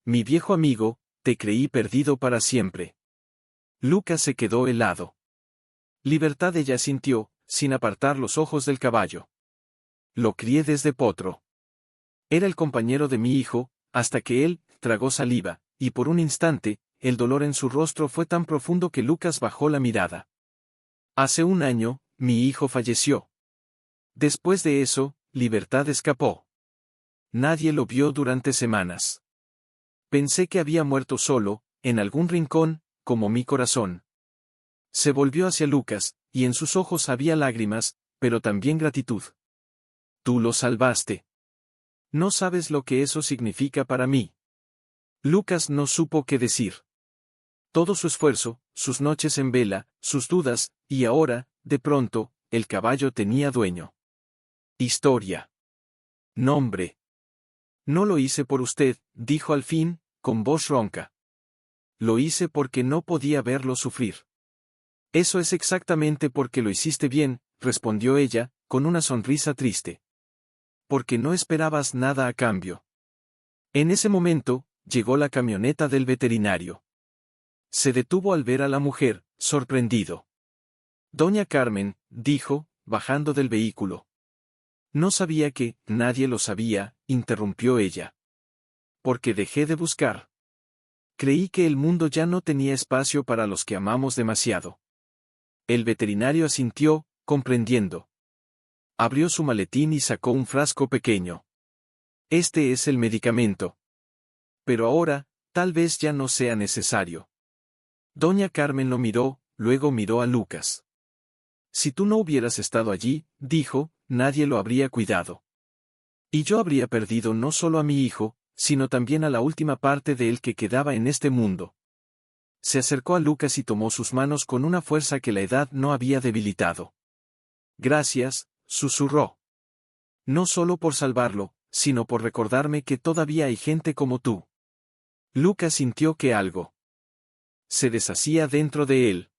[SPEAKER 1] Mi viejo amigo, te creí perdido para siempre. Lucas se quedó helado. Libertad, ella sintió, sin apartar los ojos del caballo. Lo crié desde potro. Era el compañero de mi hijo, hasta que él tragó saliva, y por un instante, el dolor en su rostro fue tan profundo que Lucas bajó la mirada. Hace un año, mi hijo falleció. Después de eso, Libertad escapó. Nadie lo vio durante semanas. Pensé que había muerto solo, en algún rincón, como mi corazón. Se volvió hacia Lucas, y en sus ojos había lágrimas, pero también gratitud. Tú lo salvaste. No sabes lo que eso significa para mí. Lucas no supo qué decir. Todo su esfuerzo, sus noches en vela, sus dudas, y ahora, de pronto, el caballo tenía dueño. Historia. Nombre. No lo hice por usted, dijo al fin, con voz ronca. Lo hice porque no podía verlo sufrir. Eso es exactamente porque lo hiciste bien, respondió ella, con una sonrisa triste. Porque no esperabas nada a cambio. En ese momento, llegó la camioneta del veterinario. Se detuvo al ver a la mujer, sorprendido. Doña Carmen, dijo, bajando del vehículo. No sabía que, nadie lo sabía, interrumpió ella. Porque dejé de buscar. Creí que el mundo ya no tenía espacio para los que amamos demasiado. El veterinario asintió, comprendiendo. Abrió su maletín y sacó un frasco pequeño. Este es el medicamento. Pero ahora, tal vez ya no sea necesario. Doña Carmen lo miró, luego miró a Lucas. Si tú no hubieras estado allí, dijo, nadie lo habría cuidado. Y yo habría perdido no solo a mi hijo, sino también a la última parte de él que quedaba en este mundo. Se acercó a Lucas y tomó sus manos con una fuerza que la edad no había debilitado. Gracias, susurró. No solo por salvarlo, sino por recordarme que todavía hay gente como tú. Lucas sintió que algo se deshacía dentro de él.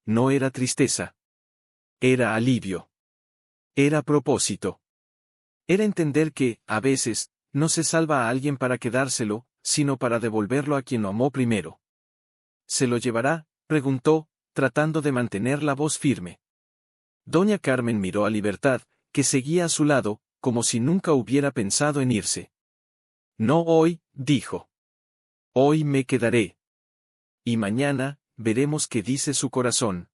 [SPEAKER 1] No era tristeza. Era alivio. Era propósito. Era entender que, a veces, no se salva a alguien para quedárselo, sino para devolverlo a quien lo amó primero. ¿Se lo llevará?, preguntó, tratando de mantener la voz firme. Doña Carmen miró a Libertad, que seguía a su lado, como si nunca hubiera pensado en irse. No hoy, dijo. Hoy me quedaré. Y mañana, veremos qué dice su corazón.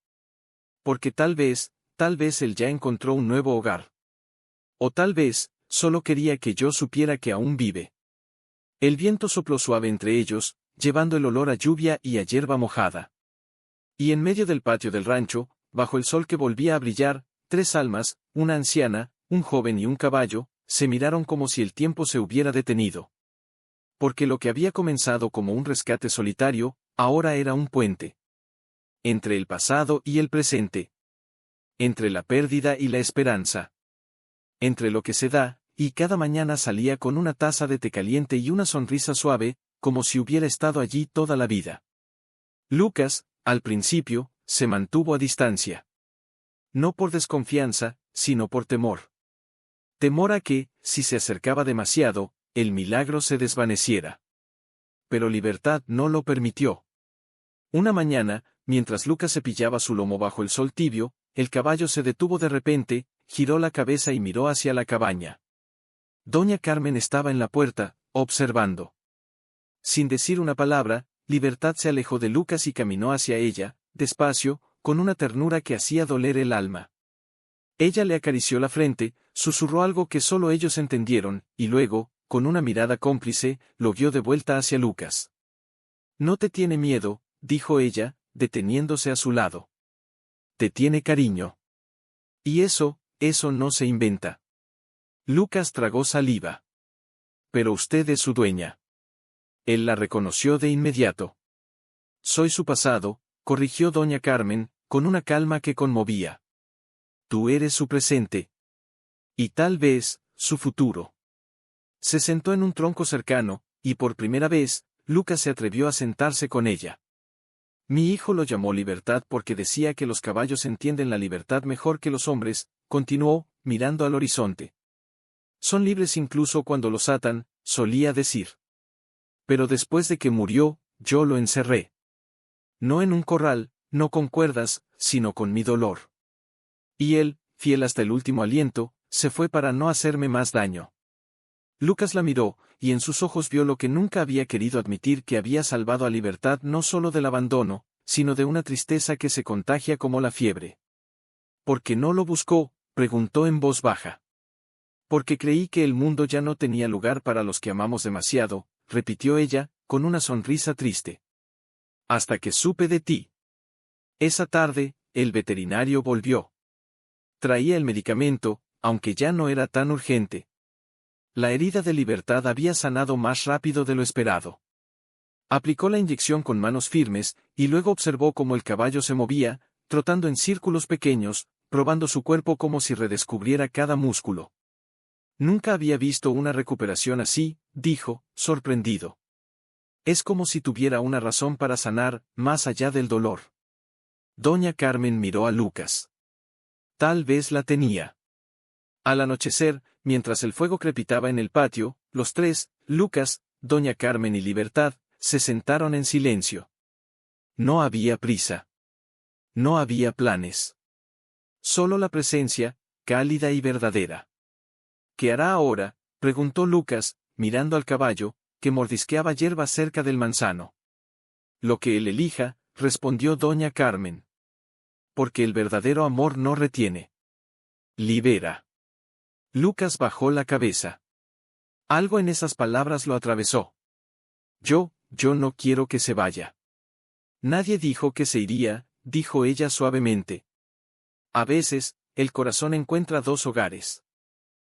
[SPEAKER 1] Porque tal vez él ya encontró un nuevo hogar. O tal vez, solo quería que yo supiera que aún vive. El viento sopló suave entre ellos, llevando el olor a lluvia y a hierba mojada. Y en medio del patio del rancho, bajo el sol que volvía a brillar, 3 almas, una anciana, un joven y un caballo, se miraron como si el tiempo se hubiera detenido. Porque lo que había comenzado como un rescate solitario, ahora era un puente. Entre el pasado y el presente. Entre la pérdida y la esperanza. Entre lo que se da, y cada mañana salía con una taza de té caliente y una sonrisa suave, como si hubiera estado allí toda la vida. Lucas, al principio, se mantuvo a distancia. No por desconfianza, sino por temor. Temor a que, si se acercaba demasiado, el milagro se desvaneciera. Pero Libertad no lo permitió. Una mañana, mientras Lucas cepillaba su lomo bajo el sol tibio, el caballo se detuvo de repente, giró la cabeza y miró hacia la cabaña. Doña Carmen estaba en la puerta, observando. Sin decir una palabra, Libertad se alejó de Lucas y caminó hacia ella, despacio, con una ternura que hacía doler el alma. Ella le acarició la frente, susurró algo que solo ellos entendieron, y luego, con una mirada cómplice, lo guió de vuelta hacia Lucas. No te tiene miedo, dijo ella, deteniéndose a su lado. Te tiene cariño. Y eso no se inventa. Lucas tragó saliva. Pero usted es su dueña. Él la reconoció de inmediato. Soy su pasado, corrigió doña Carmen, con una calma que conmovía. Tú eres su presente. Y tal vez, su futuro. Se sentó en un tronco cercano, y por primera vez, Lucas se atrevió a sentarse con ella. Mi hijo lo llamó libertad porque decía que los caballos entienden la libertad mejor que los hombres, continuó, mirando al horizonte. Son libres incluso cuando los atan, solía decir. Pero después de que murió, yo lo encerré. No en un corral, no con cuerdas, sino con mi dolor. Y él, fiel hasta el último aliento, se fue para no hacerme más daño. Lucas la miró, y en sus ojos vio lo que nunca había querido admitir, que había salvado a Libertad no solo del abandono, sino de una tristeza que se contagia como la fiebre. ¿Por qué no lo buscó?, preguntó en voz baja. Porque creí que el mundo ya no tenía lugar para los que amamos demasiado, repitió ella, con una sonrisa triste. Hasta que supe de ti. Esa tarde, el veterinario volvió. Traía el medicamento, aunque ya no era tan urgente. La herida de Libertad había sanado más rápido de lo esperado. Aplicó la inyección con manos firmes, y luego observó cómo el caballo se movía, trotando en círculos pequeños, probando su cuerpo como si redescubriera cada músculo. Nunca había visto una recuperación así, dijo, sorprendido. Es como si tuviera una razón para sanar, más allá del dolor. Doña Carmen miró a Lucas. Tal vez la tenía. Al anochecer, mientras el fuego crepitaba en el patio, los tres, Lucas, Doña Carmen y Libertad, se sentaron en silencio. No había prisa. No había planes. Solo la presencia, cálida y verdadera. ¿Qué hará ahora?, preguntó Lucas, mirando al caballo, que mordisqueaba hierba cerca del manzano. Lo que él elija, respondió doña Carmen. Porque el verdadero amor no retiene. Libera. Lucas bajó la cabeza. Algo en esas palabras lo atravesó. Yo no quiero que se vaya. Nadie dijo que se iría, dijo ella suavemente. A veces, el corazón encuentra 2 hogares.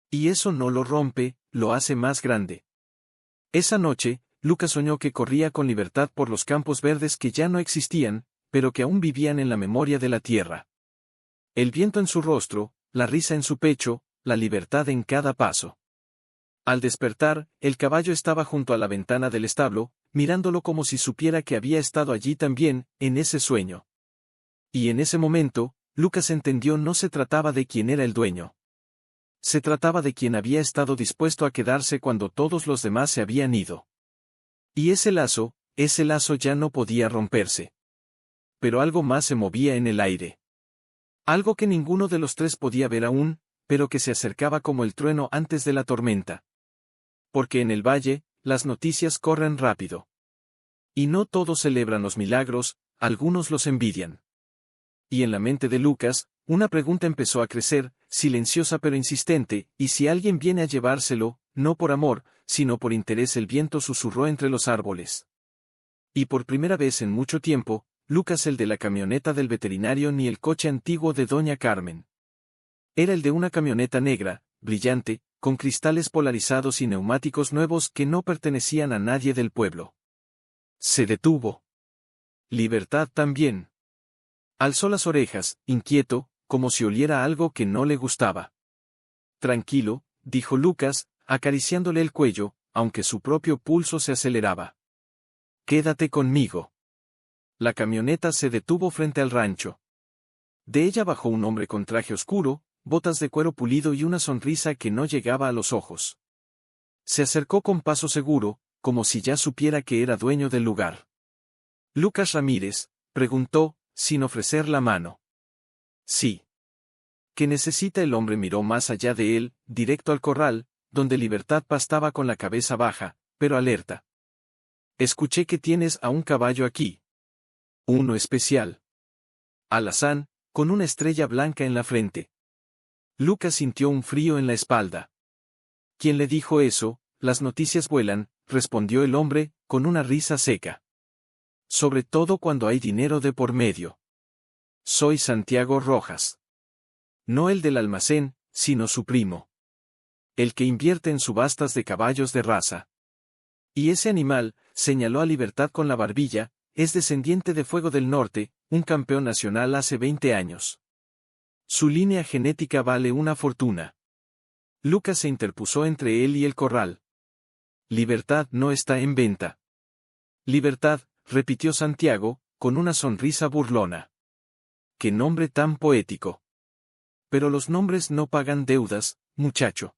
[SPEAKER 1] Y eso no lo rompe, lo hace más grande. Esa noche, Lucas soñó que corría con libertad por los campos verdes que ya no existían, pero que aún vivían en la memoria de la tierra. El viento en su rostro, la risa en su pecho, la libertad en cada paso. Al despertar, el caballo estaba junto a la ventana del establo, mirándolo como si supiera que había estado allí también, en ese sueño. Y en ese momento, Lucas entendió no se trataba de quién era el dueño. Se trataba de quien había estado dispuesto a quedarse cuando todos los demás se habían ido. Y ese lazo ya no podía romperse. Pero algo más se movía en el aire. Algo que ninguno de los tres podía ver aún, pero que se acercaba como el trueno antes de la tormenta. Porque en el valle, las noticias corren rápido. Y no todos celebran los milagros, algunos los envidian. Y en la mente de Lucas, una pregunta empezó a crecer, silenciosa pero insistente, y si alguien viene a llevárselo, no por amor, sino por interés. El viento susurró entre los árboles. Y por primera vez en mucho tiempo, Lucas el de la camioneta del veterinario ni el coche antiguo de Doña Carmen. Era el de una camioneta negra, brillante, con cristales polarizados y neumáticos nuevos que no pertenecían a nadie del pueblo. Se detuvo. Libertad también. Alzó las orejas, inquieto, como si oliera algo que no le gustaba. Tranquilo, dijo Lucas, acariciándole el cuello, aunque su propio pulso se aceleraba. Quédate conmigo. La camioneta se detuvo frente al rancho. De ella bajó un hombre con traje oscuro, botas de cuero pulido y una sonrisa que no llegaba a los ojos. Se acercó con paso seguro, como si ya supiera que era dueño del lugar. Lucas Ramírez, preguntó, sin ofrecer la mano. Sí. ¿Qué necesita? El hombre miró más allá de él, directo al corral, donde Libertad pastaba con la cabeza baja, pero alerta. Escuché que tienes a un caballo aquí. Uno especial. Alazán, con una estrella blanca en la frente. Lucas sintió un frío en la espalda. ¿Quién le dijo eso? Las noticias vuelan, respondió el hombre, con una risa seca. Sobre todo cuando hay dinero de por medio. Soy Santiago Rojas. No el del almacén, sino su primo. El que invierte en subastas de caballos de raza. Y ese animal, señaló a Libertad con la barbilla, es descendiente de Fuego del Norte, un campeón nacional hace 20 años. Su línea genética vale una fortuna. Lucas se interpuso entre él y el corral. Libertad no está en venta. Libertad, repitió Santiago, con una sonrisa burlona. ¡Qué nombre tan poético! Pero los nombres no pagan deudas, muchacho.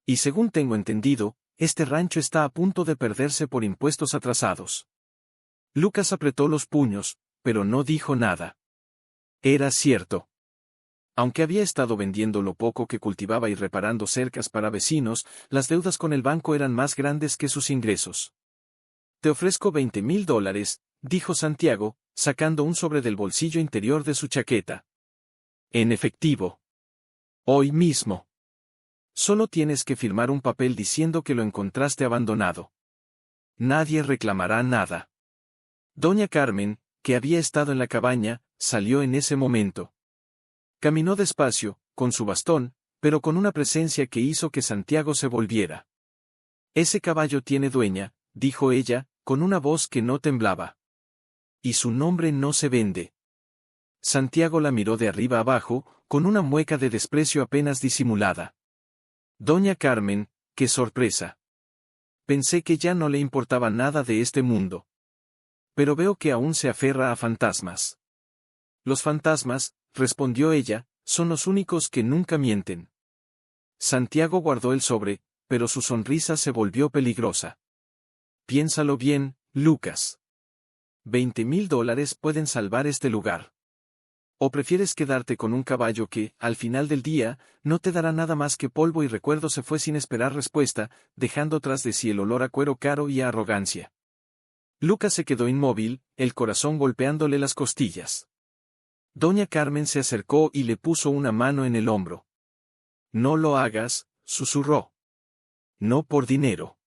[SPEAKER 1] Y según tengo entendido, este rancho está a punto de perderse por impuestos atrasados. Lucas apretó los puños, pero no dijo nada. Era cierto. Aunque había estado vendiendo lo poco que cultivaba y reparando cercas para vecinos, las deudas con el banco eran más grandes que sus ingresos. Te ofrezco $20,000, dijo Santiago, sacando un sobre del bolsillo interior de su chaqueta. En efectivo. Hoy mismo. Solo tienes que firmar un papel diciendo que lo encontraste abandonado. Nadie reclamará nada. Doña Carmen, que había estado en la cabaña, salió en ese momento. Caminó despacio, con su bastón, pero con una presencia que hizo que Santiago se volviera. Ese caballo tiene dueña, dijo ella, con una voz que no temblaba. Y su nombre no se vende. Santiago la miró de arriba abajo, con una mueca de desprecio apenas disimulada. Doña Carmen, qué sorpresa. Pensé que ya no le importaba nada de este mundo. Pero veo que aún se aferra a fantasmas. Los fantasmas, respondió ella, son los únicos que nunca mienten. Santiago guardó el sobre, pero su sonrisa se volvió peligrosa. Piénsalo bien, Lucas. $20,000 pueden salvar este lugar. ¿O prefieres quedarte con un caballo que, al final del día, no te dará nada más que polvo y recuerdo? Se fue sin esperar respuesta, dejando tras de sí el olor a cuero caro y a arrogancia. Lucas se quedó inmóvil, el corazón golpeándole las costillas. Doña Carmen se acercó y le puso una mano en el hombro. No lo hagas, susurró. No por dinero.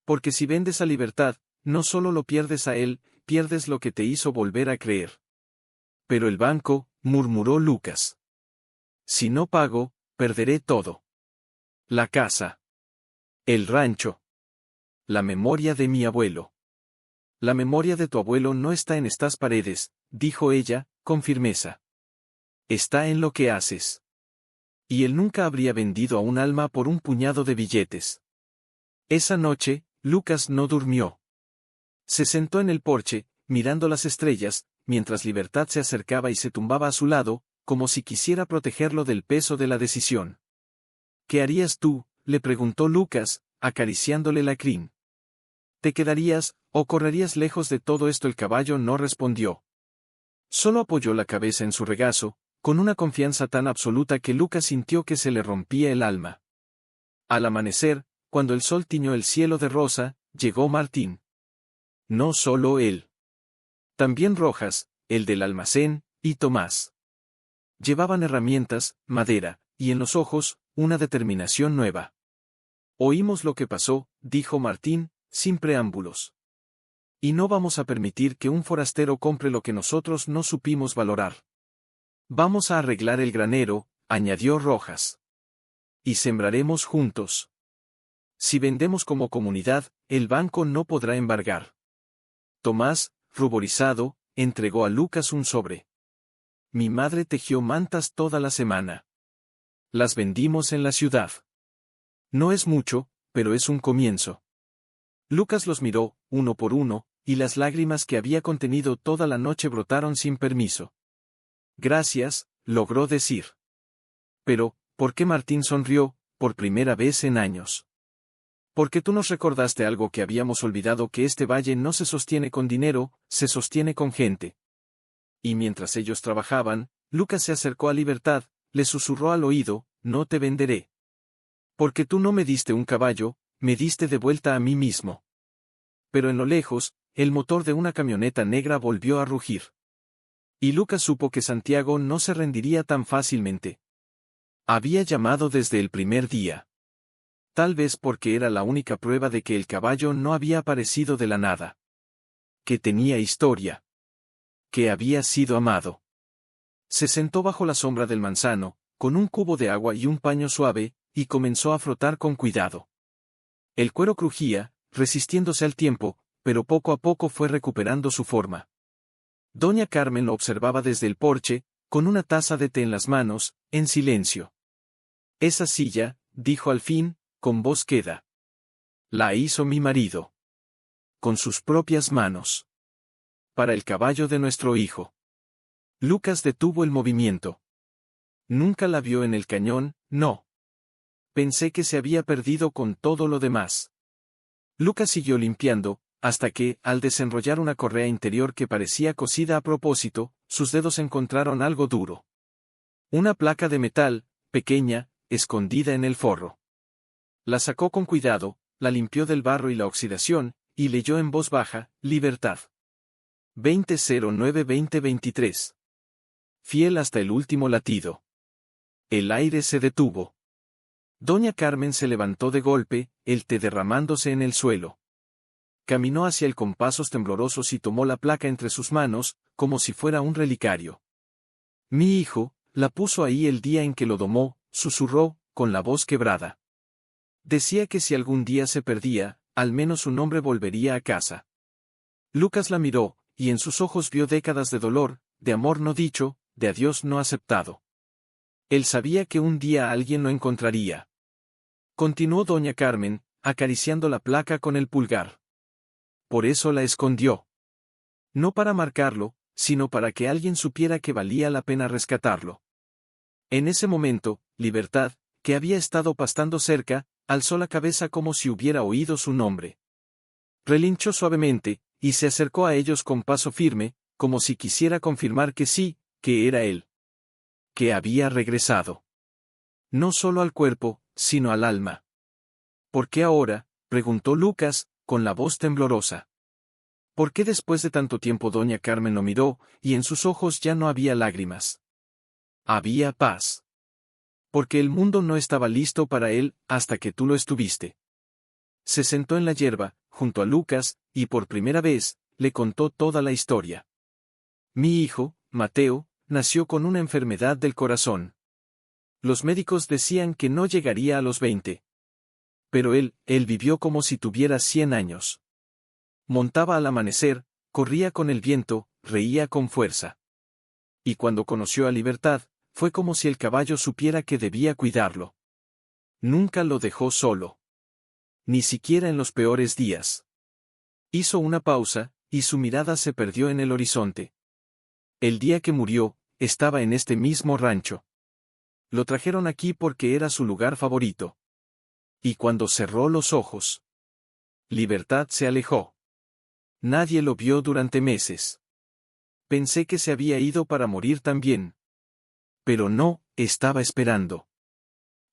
[SPEAKER 1] Porque si vendes a Libertad, no solo lo pierdes a él, pierdes lo que te hizo volver a creer. Pero el banco, murmuró Lucas. Si no pago, perderé todo. La casa. El rancho. La memoria de mi abuelo. La memoria de tu abuelo no está en estas paredes, dijo ella, con firmeza. Está en lo que haces. Y él nunca habría vendido a un alma por un puñado de billetes. Esa noche, Lucas no durmió. Se sentó en el porche, mirando las estrellas, mientras Libertad se acercaba y se tumbaba a su lado, como si quisiera protegerlo del peso de la decisión. ¿Qué harías tú?, le preguntó Lucas, acariciándole la crin. ¿Te quedarías, o correrías lejos de todo esto? El caballo no respondió. Solo apoyó la cabeza en su regazo, con una confianza tan absoluta que Lucas sintió que se le rompía el alma. Al amanecer, cuando el sol tiñó el cielo de rosa, llegó Martín. No solo él. También Rojas, el del almacén, y Tomás. Llevaban herramientas, madera, y en los ojos, una determinación nueva. Oímos lo que pasó, dijo Martín, sin preámbulos. Y no vamos a permitir que un forastero compre lo que nosotros no supimos valorar. Vamos a arreglar el granero, añadió Rojas. Y sembraremos juntos. Si vendemos como comunidad, el banco no podrá embargar. Tomás, ruborizado, entregó a Lucas un sobre. Mi madre tejió mantas toda la semana. Las vendimos en la ciudad. No es mucho, pero es un comienzo. Lucas los miró, uno por uno, y las lágrimas que había contenido toda la noche brotaron sin permiso. Gracias, logró decir. Pero, ¿por qué? Martín sonrió, por primera vez en años. Porque tú nos recordaste algo que habíamos olvidado, que este valle no se sostiene con dinero, se sostiene con gente. Y mientras ellos trabajaban, Lucas se acercó a Libertad, le susurró al oído, no te venderé. Porque tú no me diste un caballo, me diste de vuelta a mí mismo. Pero en lo lejos, el motor de una camioneta negra volvió a rugir. Y Lucas supo que Santiago no se rendiría tan fácilmente. Había llamado desde el primer día. Tal vez porque era la única prueba de que el caballo no había aparecido de la nada. Que tenía historia. Que había sido amado. Se sentó bajo la sombra del manzano, con un cubo de agua y un paño suave, y comenzó a frotar con cuidado. El cuero crujía, resistiéndose al tiempo, pero poco a poco fue recuperando su forma. Doña Carmen lo observaba desde el porche, con una taza de té en las manos, en silencio. Esa silla, dijo al fin, con voz queda. La hizo mi marido. Con sus propias manos. Para el caballo de nuestro hijo. Lucas detuvo el movimiento. Nunca la vio en el cañón, no. Pensé que se había perdido con todo lo demás. Lucas siguió limpiando, hasta que, al desenrollar una correa interior que parecía cosida a propósito, sus dedos encontraron algo duro. Una placa de metal, pequeña, escondida en el forro. La sacó con cuidado, la limpió del barro y la oxidación, y leyó en voz baja, Libertad. 2009-2023. Fiel hasta el último latido. El aire se detuvo. Doña Carmen se levantó de golpe, el té derramándose en el suelo. Caminó hacia él con pasos temblorosos y tomó la placa entre sus manos, como si fuera un relicario. Mi hijo, la puso ahí el día en que lo domó, susurró, con la voz quebrada. Decía que si algún día se perdía, al menos su nombre volvería a casa. Lucas la miró, y en sus ojos vio décadas de dolor, de amor no dicho, de adiós no aceptado. Él sabía que un día alguien lo encontraría. Continuó doña Carmen, acariciando la placa con el pulgar. Por eso la escondió. No para marcarlo, sino para que alguien supiera que valía la pena rescatarlo. En ese momento, Libertad, que había estado pastando cerca, alzó la cabeza como si hubiera oído su nombre. Relinchó suavemente, y se acercó a ellos con paso firme, como si quisiera confirmar que sí, que era él. Que había regresado. No solo al cuerpo, sino al alma. ¿Por qué ahora?, preguntó Lucas, con la voz temblorosa. ¿Por qué después de tanto tiempo? Doña Carmen lo miró, y en sus ojos ya no había lágrimas. Había paz. Porque el mundo no estaba listo para él, hasta que tú lo estuviste. Se sentó en la hierba, junto a Lucas, y por primera vez, le contó toda la historia. Mi hijo, Mateo, nació con una enfermedad del corazón. Los médicos decían que no llegaría a los 20. Pero él vivió como si tuviera 100 años. Montaba al amanecer, corría con el viento, reía con fuerza. Y cuando conoció a Libertad, fue como si el caballo supiera que debía cuidarlo. Nunca lo dejó solo. Ni siquiera en los peores días. Hizo una pausa, y su mirada se perdió en el horizonte. El día que murió, estaba en este mismo rancho. Lo trajeron aquí porque era su lugar favorito. Y cuando cerró los ojos, Libertad se alejó. Nadie lo vio durante meses. Pensé que se había ido para morir también. Pero no, estaba esperando.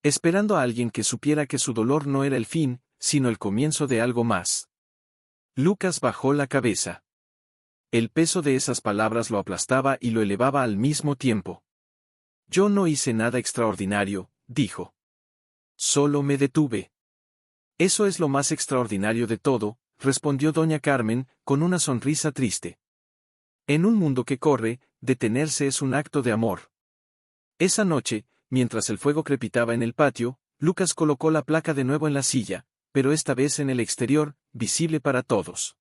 [SPEAKER 1] Esperando a alguien que supiera que su dolor no era el fin, sino el comienzo de algo más. Lucas bajó la cabeza. El peso de esas palabras lo aplastaba y lo elevaba al mismo tiempo. Yo no hice nada extraordinario, dijo. Solo me detuve. Eso es lo más extraordinario de todo, respondió doña Carmen, con una sonrisa triste. En un mundo que corre, detenerse es un acto de amor. Esa noche, mientras el fuego crepitaba en el patio, Lucas colocó la placa de nuevo en la silla, pero esta vez en el exterior, visible para todos.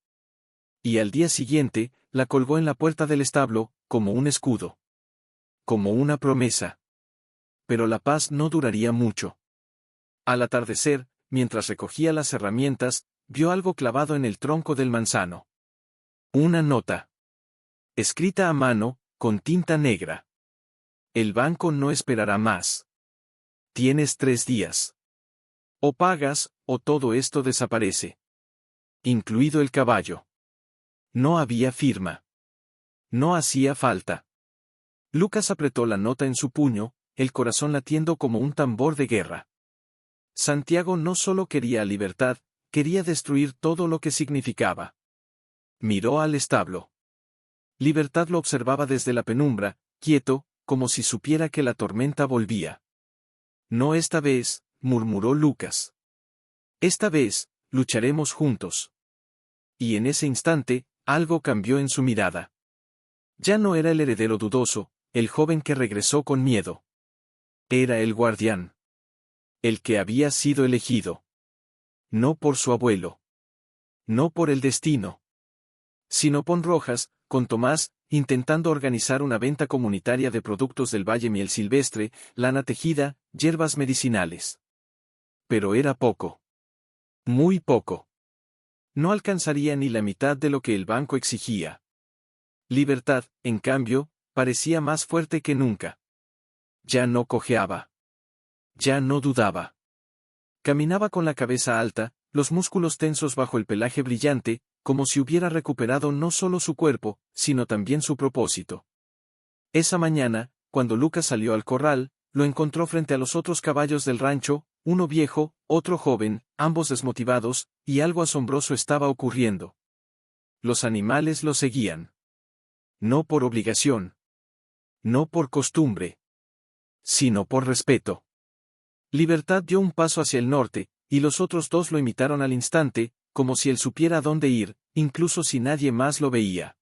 [SPEAKER 1] Y al día siguiente, la colgó en la puerta del establo, como un escudo. Como una promesa. Pero la paz no duraría mucho. Al atardecer, mientras recogía las herramientas, vio algo clavado en el tronco del manzano. Una nota. Escrita a mano, con tinta negra. El banco no esperará más. Tienes 3 días. O pagas, o todo esto desaparece. Incluido el caballo. No había firma. No hacía falta. Lucas apretó la nota en su puño, el corazón latiendo como un tambor de guerra. Santiago no solo quería libertad, quería destruir todo lo que significaba. Miró al establo. Libertad lo observaba desde la penumbra, quieto, como si supiera que la tormenta volvía. No esta vez, murmuró Lucas. Esta vez, lucharemos juntos. Y en ese instante, algo cambió en su mirada. Ya no era el heredero dudoso, el joven que regresó con miedo. Era el guardián. El que había sido elegido. No por su abuelo. No por el destino. Sino por Rojas, con Tomás, intentando organizar una venta comunitaria de productos del valle, miel silvestre, lana tejida, hierbas medicinales. Pero era poco. Muy poco. No alcanzaría ni la mitad de lo que el banco exigía. Libertad, en cambio, parecía más fuerte que nunca. Ya no cojeaba. Ya no dudaba. Caminaba con la cabeza alta, los músculos tensos bajo el pelaje brillante, como si hubiera recuperado no solo su cuerpo, sino también su propósito. Esa mañana, cuando Lucas salió al corral, lo encontró frente a los otros caballos del rancho, uno viejo, otro joven, ambos desmotivados, y algo asombroso estaba ocurriendo. Los animales lo seguían. No por obligación. No por costumbre. Sino por respeto. Libertad dio un paso hacia el norte, y los otros dos lo imitaron al instante, como si él supiera a dónde ir, incluso si nadie más lo veía.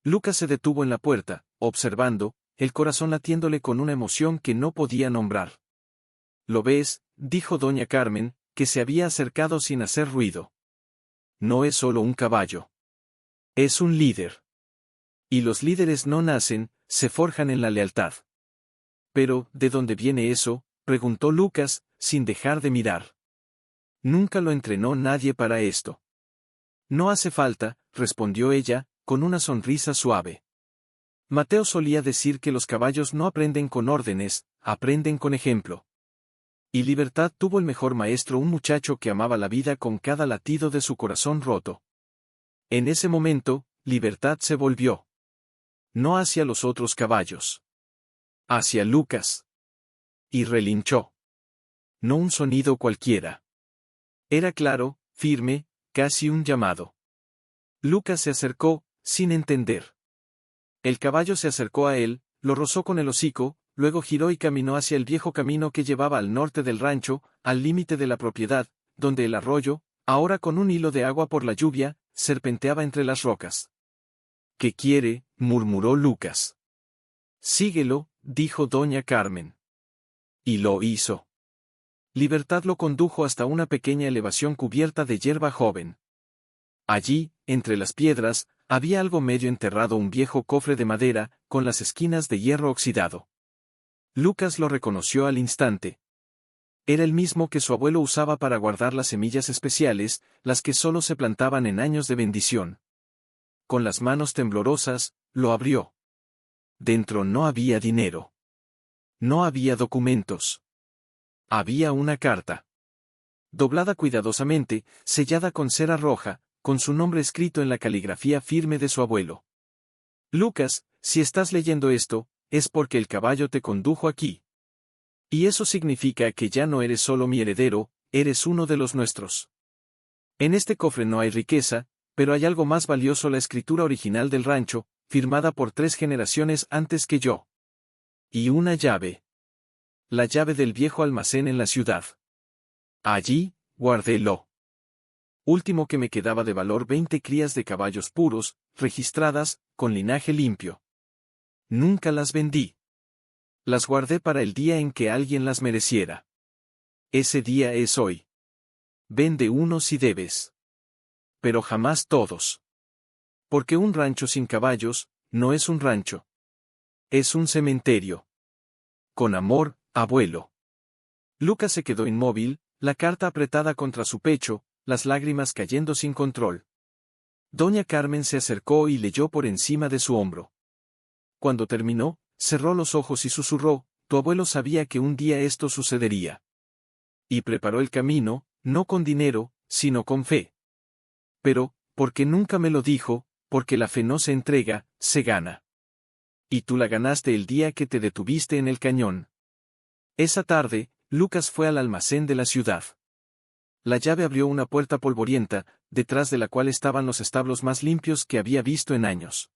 [SPEAKER 1] Lucas se detuvo en la puerta, observando, el corazón latiéndole con una emoción que no podía nombrar. «¿Lo ves?», dijo doña Carmen, que se había acercado sin hacer ruido. «No es solo un caballo. Es un líder. Y los líderes no nacen, se forjan en la lealtad». «Pero, ¿de dónde viene eso?», preguntó Lucas, sin dejar de mirar. «Nunca lo entrenó nadie para esto». «No hace falta», respondió ella, con una sonrisa suave. Mateo solía decir que los caballos no aprenden con órdenes, aprenden con ejemplo. Y Libertad tuvo el mejor maestro, un muchacho que amaba la vida con cada latido de su corazón roto. En ese momento, Libertad se volvió. No hacia los otros caballos. Hacia Lucas. Y relinchó. No un sonido cualquiera. Era claro, firme, casi un llamado. Lucas se acercó, sin entender. El caballo se acercó a él, lo rozó con el hocico, luego giró y caminó hacia el viejo camino que llevaba al norte del rancho, al límite de la propiedad, donde el arroyo, ahora con un hilo de agua por la lluvia, serpenteaba entre las rocas. «¿Qué quiere?», murmuró Lucas. «Síguelo», dijo doña Carmen. Y lo hizo. Libertad lo condujo hasta una pequeña elevación cubierta de hierba joven. Allí, entre las piedras, había algo medio enterrado, un viejo cofre de madera, con las esquinas de hierro oxidado. Lucas lo reconoció al instante. Era el mismo que su abuelo usaba para guardar las semillas especiales, las que solo se plantaban en años de bendición. Con las manos temblorosas, lo abrió. Dentro no había dinero. No había documentos. Había una carta. Doblada cuidadosamente, sellada con cera roja, con su nombre escrito en la caligrafía firme de su abuelo. Lucas, si estás leyendo esto, es porque el caballo te condujo aquí. Y eso significa que ya no eres solo mi heredero, eres uno de los nuestros. En este cofre no hay riqueza, pero hay algo más valioso: la escritura original del rancho, firmada por 3 generaciones antes que yo. Y una llave. La llave del viejo almacén en la ciudad. Allí, guardélo. Último que me quedaba de valor: 20 crías de caballos puros, registradas, con linaje limpio. Nunca las vendí. Las guardé para el día en que alguien las mereciera. Ese día es hoy. Vende uno si debes. Pero jamás todos. Porque un rancho sin caballos, no es un rancho. Es un cementerio. Con amor, abuelo. Lucas se quedó inmóvil, la carta apretada contra su pecho, las lágrimas cayendo sin control. Doña Carmen se acercó y leyó por encima de su hombro. Cuando terminó, cerró los ojos y susurró: tu abuelo sabía que un día esto sucedería. Y preparó el camino, no con dinero, sino con fe. Pero, porque nunca me lo dijo, porque la fe no se entrega, se gana. Y tú la ganaste el día que te detuviste en el cañón. Esa tarde, Lucas fue al almacén de la ciudad. La llave abrió una puerta polvorienta, detrás de la cual estaban los establos más limpios que había visto en años.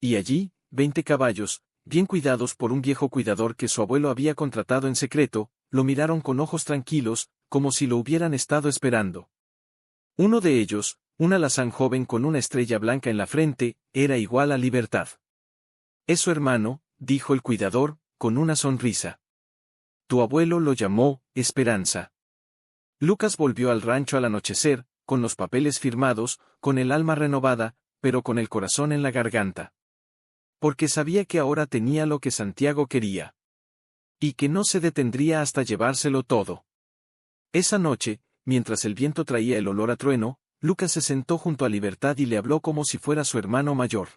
[SPEAKER 1] Y allí, 20 caballos, bien cuidados por un viejo cuidador que su abuelo había contratado en secreto, lo miraron con ojos tranquilos, como si lo hubieran estado esperando. Uno de ellos, un alazán joven con una estrella blanca en la frente, era igual a Libertad. Es su hermano, dijo el cuidador, con una sonrisa. Tu abuelo lo llamó Esperanza. Lucas volvió al rancho al anochecer, con los papeles firmados, con el alma renovada, pero con el corazón en la garganta. Porque sabía que ahora tenía lo que Santiago quería. Y que no se detendría hasta llevárselo todo. Esa noche, mientras el viento traía el olor a trueno, Lucas se sentó junto a Libertad y le habló como si fuera su hermano mayor.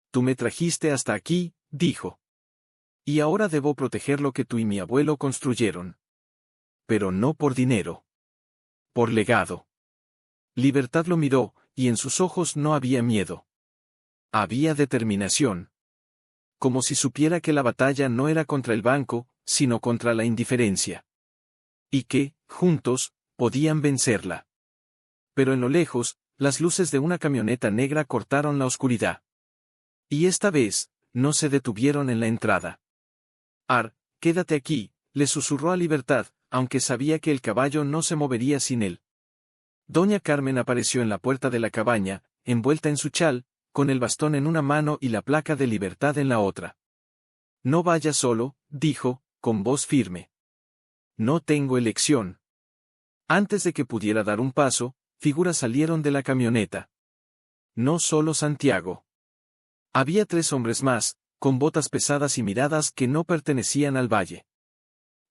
[SPEAKER 1] Tú me trajiste hasta aquí, dijo. Y ahora debo proteger lo que tú y mi abuelo construyeron. Pero no por dinero. Por legado. Libertad lo miró, y en sus ojos no había miedo. Había determinación. Como si supiera que la batalla no era contra el banco, sino contra la indiferencia. Y que, juntos, podían vencerla. Pero en lo lejos, las luces de una camioneta negra cortaron la oscuridad. Y esta vez, no se detuvieron en la entrada. Quédate aquí, le susurró a Libertad, aunque sabía que el caballo no se movería sin él. Doña Carmen apareció en la puerta de la cabaña, envuelta en su chal, con el bastón en una mano y la placa de Libertad en la otra. No vaya solo, dijo, con voz firme. No tengo elección. Antes de que pudiera dar un paso, figuras salieron de la camioneta. No solo Santiago. Había 3 hombres más, con botas pesadas y miradas que no pertenecían al valle.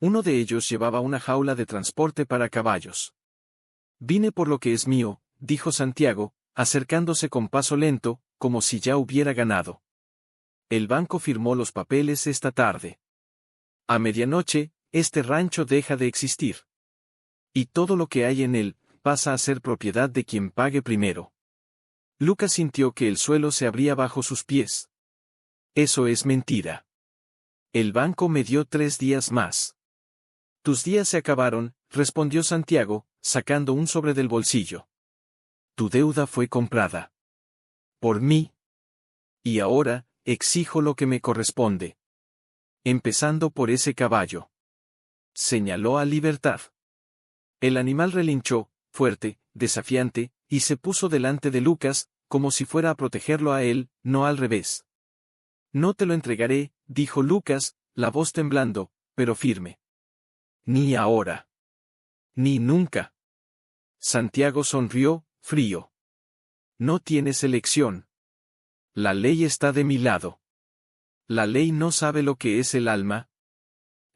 [SPEAKER 1] Uno de ellos llevaba una jaula de transporte para caballos. Vine por lo que es mío, dijo Santiago, acercándose con paso lento, como si ya hubiera ganado. El banco firmó los papeles esta tarde. A medianoche, este rancho deja de existir. Y todo lo que hay en él, pasa a ser propiedad de quien pague primero. Lucas sintió que el suelo se abría bajo sus pies. Eso es mentira. El banco me dio 3 días más. Tus días se acabaron, respondió Santiago, sacando un sobre del bolsillo. Tu deuda fue comprada. Por mí. Y ahora, exijo lo que me corresponde. Empezando por ese caballo. Señaló a Libertad. El animal relinchó, fuerte, desafiante, y se puso delante de Lucas, como si fuera a protegerlo a él, no al revés. No te lo entregaré, dijo Lucas, la voz temblando, pero firme. Ni ahora. Ni nunca. Santiago sonrió, frío. No tienes elección. La ley está de mi lado. La ley no sabe lo que es el alma,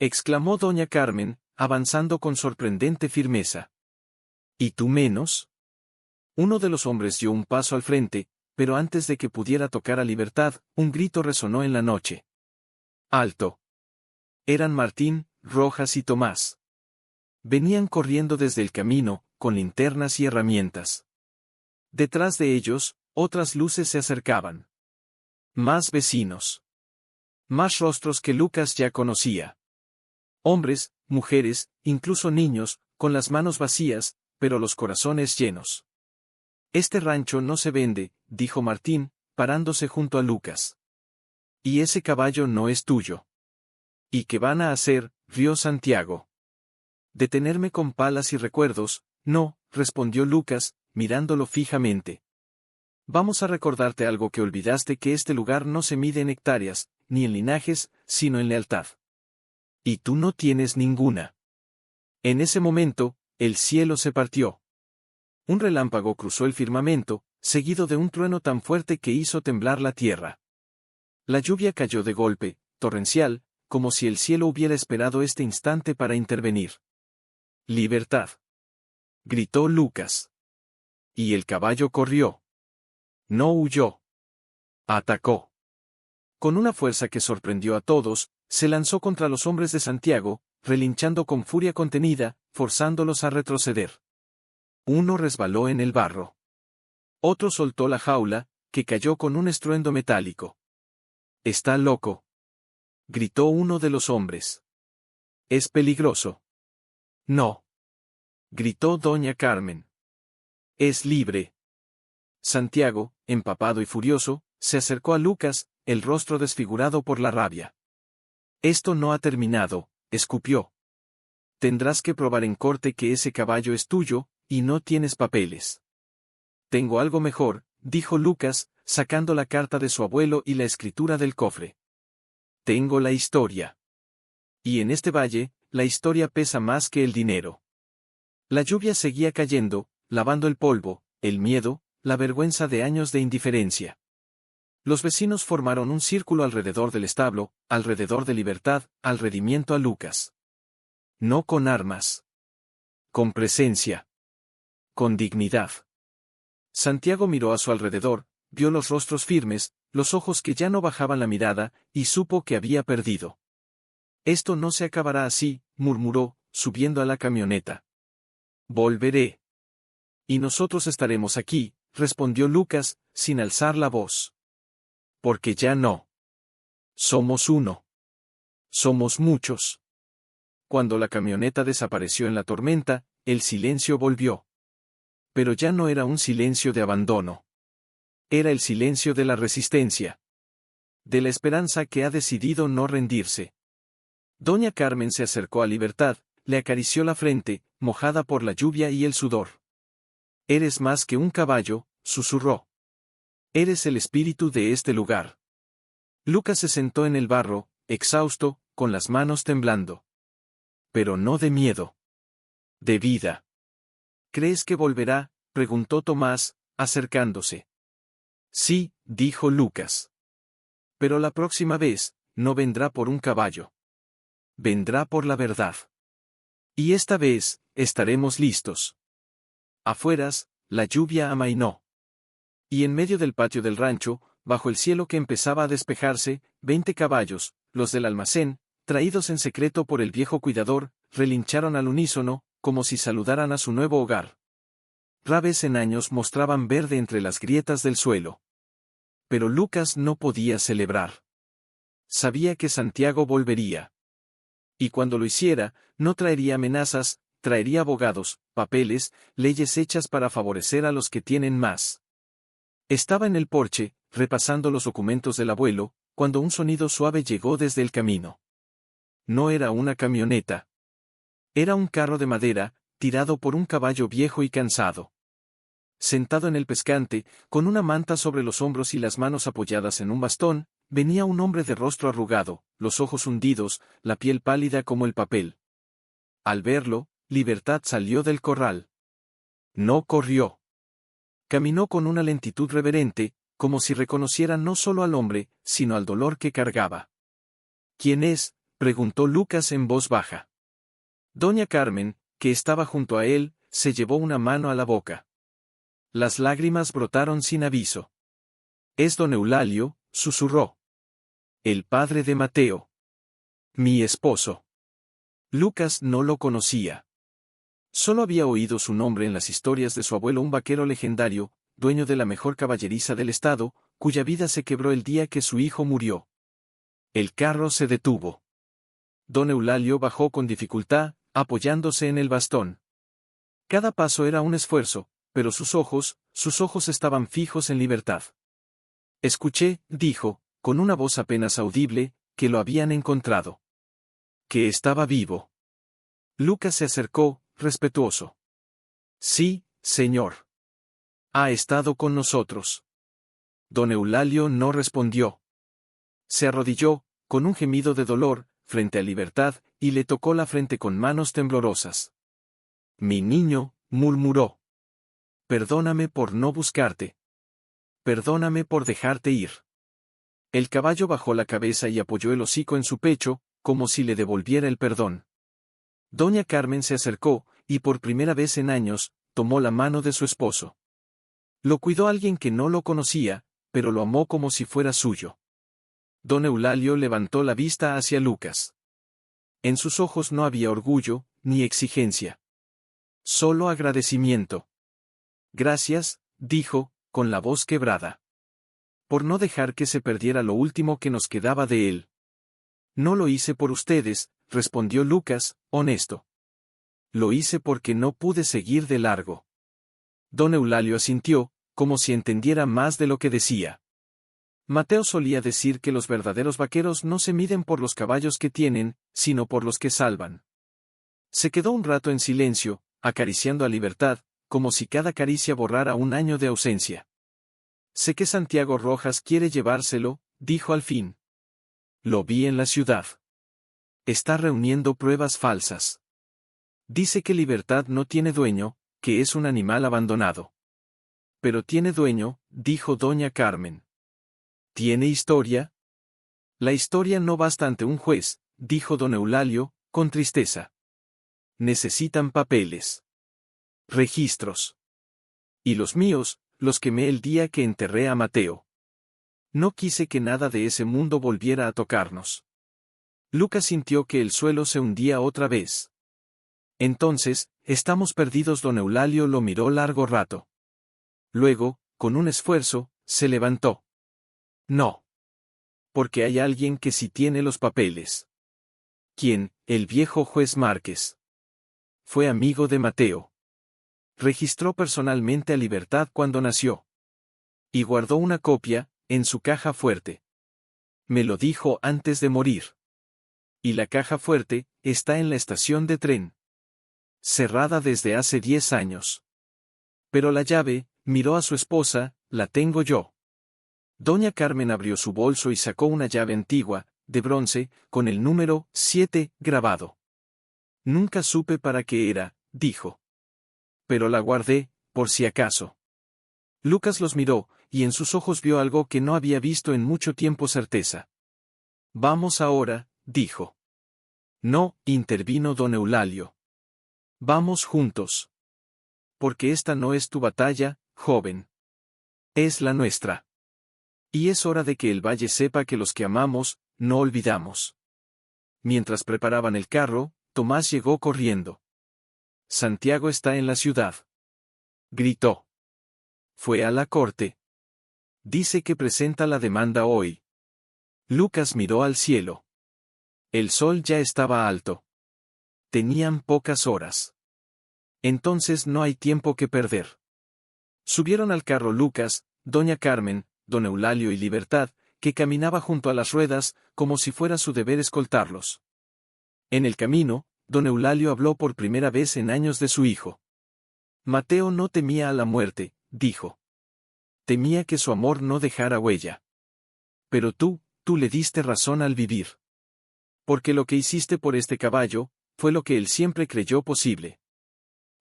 [SPEAKER 1] exclamó doña Carmen, avanzando con sorprendente firmeza. ¿Y tú menos? Uno de los hombres dio un paso al frente, pero antes de que pudiera tocar a Libertad, un grito resonó en la noche. ¡Alto! Eran Martín, Rojas y Tomás. Venían corriendo desde el camino, con linternas y herramientas. Detrás de ellos, otras luces se acercaban. Más vecinos. Más rostros que Lucas ya conocía. Hombres, mujeres, incluso niños, con las manos vacías, pero los corazones llenos. Este rancho no se vende, dijo Martín, parándose junto a Lucas. Y ese caballo no es tuyo. ¿Y qué van a hacer? Rió Santiago. Detenerme con palas y recuerdos, no, respondió Lucas, mirándolo fijamente. Vamos a recordarte algo que olvidaste, que este lugar no se mide en hectáreas, ni en linajes, sino en lealtad. Y tú no tienes ninguna. En ese momento, el cielo se partió. Un relámpago cruzó el firmamento, seguido de un trueno tan fuerte que hizo temblar la tierra. La lluvia cayó de golpe, torrencial, como si el cielo hubiera esperado este instante para intervenir. ¡Libertad! Gritó Lucas. Y el caballo corrió. No huyó. Atacó. Con una fuerza que sorprendió a todos, se lanzó contra los hombres de Santiago, relinchando con furia contenida, forzándolos a retroceder. Uno resbaló en el barro. Otro soltó la jaula, que cayó con un estruendo metálico. «¡Está loco!», gritó uno de los hombres. «Es peligroso». «No», gritó doña Carmen. «Es libre». Santiago, empapado y furioso, se acercó a Lucas, el rostro desfigurado por la rabia. «Esto no ha terminado», escupió. «Tendrás que probar en corte que ese caballo es tuyo, y no tienes papeles». «Tengo algo mejor», dijo Lucas, sacando la carta de su abuelo y la escritura del cofre. «Tengo la historia. Y en este valle, la historia pesa más que el dinero». La lluvia seguía cayendo, lavando el polvo, el miedo, la vergüenza de años de indiferencia. Los vecinos formaron un círculo alrededor del establo, alrededor de Libertad, al redimiento a Lucas. No con armas. Con presencia. Con dignidad. Santiago miró a su alrededor, vio los rostros firmes, los ojos que ya no bajaban la mirada, y supo que había perdido. «Esto no se acabará así», murmuró, subiendo a la camioneta. «Volveré. Y nosotros estaremos aquí», respondió Lucas, sin alzar la voz. «Porque ya no. Somos uno. Somos muchos». Cuando la camioneta desapareció en la tormenta, el silencio volvió. Pero ya no era un silencio de abandono. Era el silencio de la resistencia. De la esperanza que ha decidido no rendirse. Doña Carmen se acercó a Libertad, le acarició la frente, mojada por la lluvia y el sudor. «Eres más que un caballo», susurró. «Eres el espíritu de este lugar». Lucas se sentó en el barro, exhausto, con las manos temblando. Pero no de miedo. De vida. «¿Crees que volverá?», preguntó Tomás, acercándose. «Sí», dijo Lucas. «Pero la próxima vez, no vendrá por un caballo. Vendrá por la verdad. Y esta vez, estaremos listos». Afueras, la lluvia amainó. Y en medio del patio del rancho, bajo el cielo que empezaba a despejarse, 20 caballos, los del almacén, traídos en secreto por el viejo cuidador, relincharon al unísono, como si saludaran a su nuevo hogar. Rabes en años mostraban verde entre las grietas del suelo. Pero Lucas no podía celebrar. Sabía que Santiago volvería. Y cuando lo hiciera, no traería amenazas, traería abogados, papeles, leyes hechas para favorecer a los que tienen más. Estaba en el porche, repasando los documentos del abuelo, cuando un sonido suave llegó desde el camino. No era una camioneta. Era un carro de madera, tirado por un caballo viejo y cansado. Sentado en el pescante, con una manta sobre los hombros y las manos apoyadas en un bastón, venía un hombre de rostro arrugado, los ojos hundidos, la piel pálida como el papel. Al verlo, Libertad salió del corral. No corrió. Caminó con una lentitud reverente, como si reconociera no solo al hombre, sino al dolor que cargaba. ¿Quién es?, preguntó Lucas en voz baja. Doña Carmen, que estaba junto a él, se llevó una mano a la boca. Las lágrimas brotaron sin aviso. Es don Eulalio, susurró. El padre de Mateo. Mi esposo. Lucas no lo conocía. Solo había oído su nombre en las historias de su abuelo, un vaquero legendario, dueño de la mejor caballeriza del estado, cuya vida se quebró el día que su hijo murió. El carro se detuvo. Don Eulalio bajó con dificultad, apoyándose en el bastón. Cada paso era un esfuerzo, pero sus ojos estaban fijos en Libertad. Escuché, dijo, con una voz apenas audible, que lo habían encontrado. Que estaba vivo. Lucas se acercó, respetuoso. Sí, señor. Ha estado con nosotros. Don Eulalio no respondió. Se arrodilló, con un gemido de dolor, frente a Libertad, y le tocó la frente con manos temblorosas. Mi niño, murmuró. Perdóname por no buscarte. Perdóname por dejarte ir. El caballo bajó la cabeza y apoyó el hocico en su pecho, como si le devolviera el perdón. Doña Carmen se acercó, y por primera vez en años, tomó la mano de su esposo. Lo cuidó alguien que no lo conocía, pero lo amó como si fuera suyo. Don Eulalio levantó la vista hacia Lucas. En sus ojos no había orgullo, ni exigencia. Solo agradecimiento. Gracias, dijo, con la voz quebrada. Por no dejar que se perdiera lo último que nos quedaba de él. No lo hice por ustedes, respondió Lucas, honesto. Lo hice porque no pude seguir de largo. Don Eulalio asintió, como si entendiera más de lo que decía. Mateo solía decir que los verdaderos vaqueros no se miden por los caballos que tienen, sino por los que salvan. Se quedó un rato en silencio, acariciando a Libertad, como si cada caricia borrara un año de ausencia. Sé que Santiago Rojas quiere llevárselo, dijo al fin. Lo vi en la ciudad. Está reuniendo pruebas falsas. Dice que Libertad no tiene dueño, que es un animal abandonado. Pero tiene dueño, dijo doña Carmen. ¿Tiene historia? La historia no basta ante un juez, dijo don Eulalio, con tristeza. Necesitan papeles. Registros. Y los míos, los quemé el día que enterré a Mateo. No quise que nada de ese mundo volviera a tocarnos. Lucas sintió que el suelo se hundía otra vez. Entonces, estamos perdidos. Don Eulalio lo miró largo rato. Luego, con un esfuerzo, se levantó. No. Porque hay alguien que sí tiene los papeles. ¿Quién? El viejo juez Márquez. Fue amigo de Mateo. Registró personalmente a Libertad cuando nació. Y guardó una copia, en su caja fuerte. Me lo dijo antes de morir. Y la caja fuerte, está en la estación de tren. Cerrada desde hace 10 años. Pero la llave, miró a su esposa, la tengo yo. Doña Carmen abrió su bolso y sacó una llave antigua, de bronce, con el número 7 grabado. Nunca supe para qué era, dijo. Pero la guardé, por si acaso. Lucas los miró, y en sus ojos vio algo que no había visto en mucho tiempo: certeza. Vamos ahora, dijo. No, intervino don Eulalio. Vamos juntos. Porque esta no es tu batalla, joven. Es la nuestra. Y es hora de que el valle sepa que los que amamos, no olvidamos. Mientras preparaban el carro, Tomás llegó corriendo. Santiago está en la ciudad. Gritó. Fue a la corte. Dice que presenta la demanda hoy. Lucas miró al cielo. El sol ya estaba alto. Tenían pocas horas. Entonces no hay tiempo que perder. Subieron al carro Lucas, doña Carmen, don Eulalio y Libertad, que caminaba junto a las ruedas, como si fuera su deber escoltarlos. En el camino, don Eulalio habló por primera vez en años de su hijo. Mateo no temía a la muerte, dijo. Temía que su amor no dejara huella. Pero tú le diste razón al vivir. Porque lo que hiciste por este caballo, fue lo que él siempre creyó posible.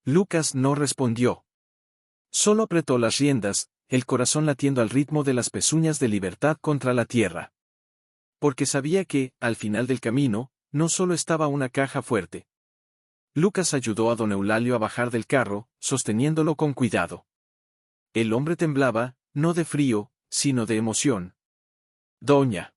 [SPEAKER 1] Lucas no respondió. Solo apretó las riendas, el corazón latiendo al ritmo de las pezuñas de libertad contra la tierra. Porque sabía que, al final del camino, no solo estaba una caja fuerte. Lucas ayudó a don Eulalio a bajar del carro, sosteniéndolo con cuidado. El hombre temblaba, no de frío, sino de emoción. Doña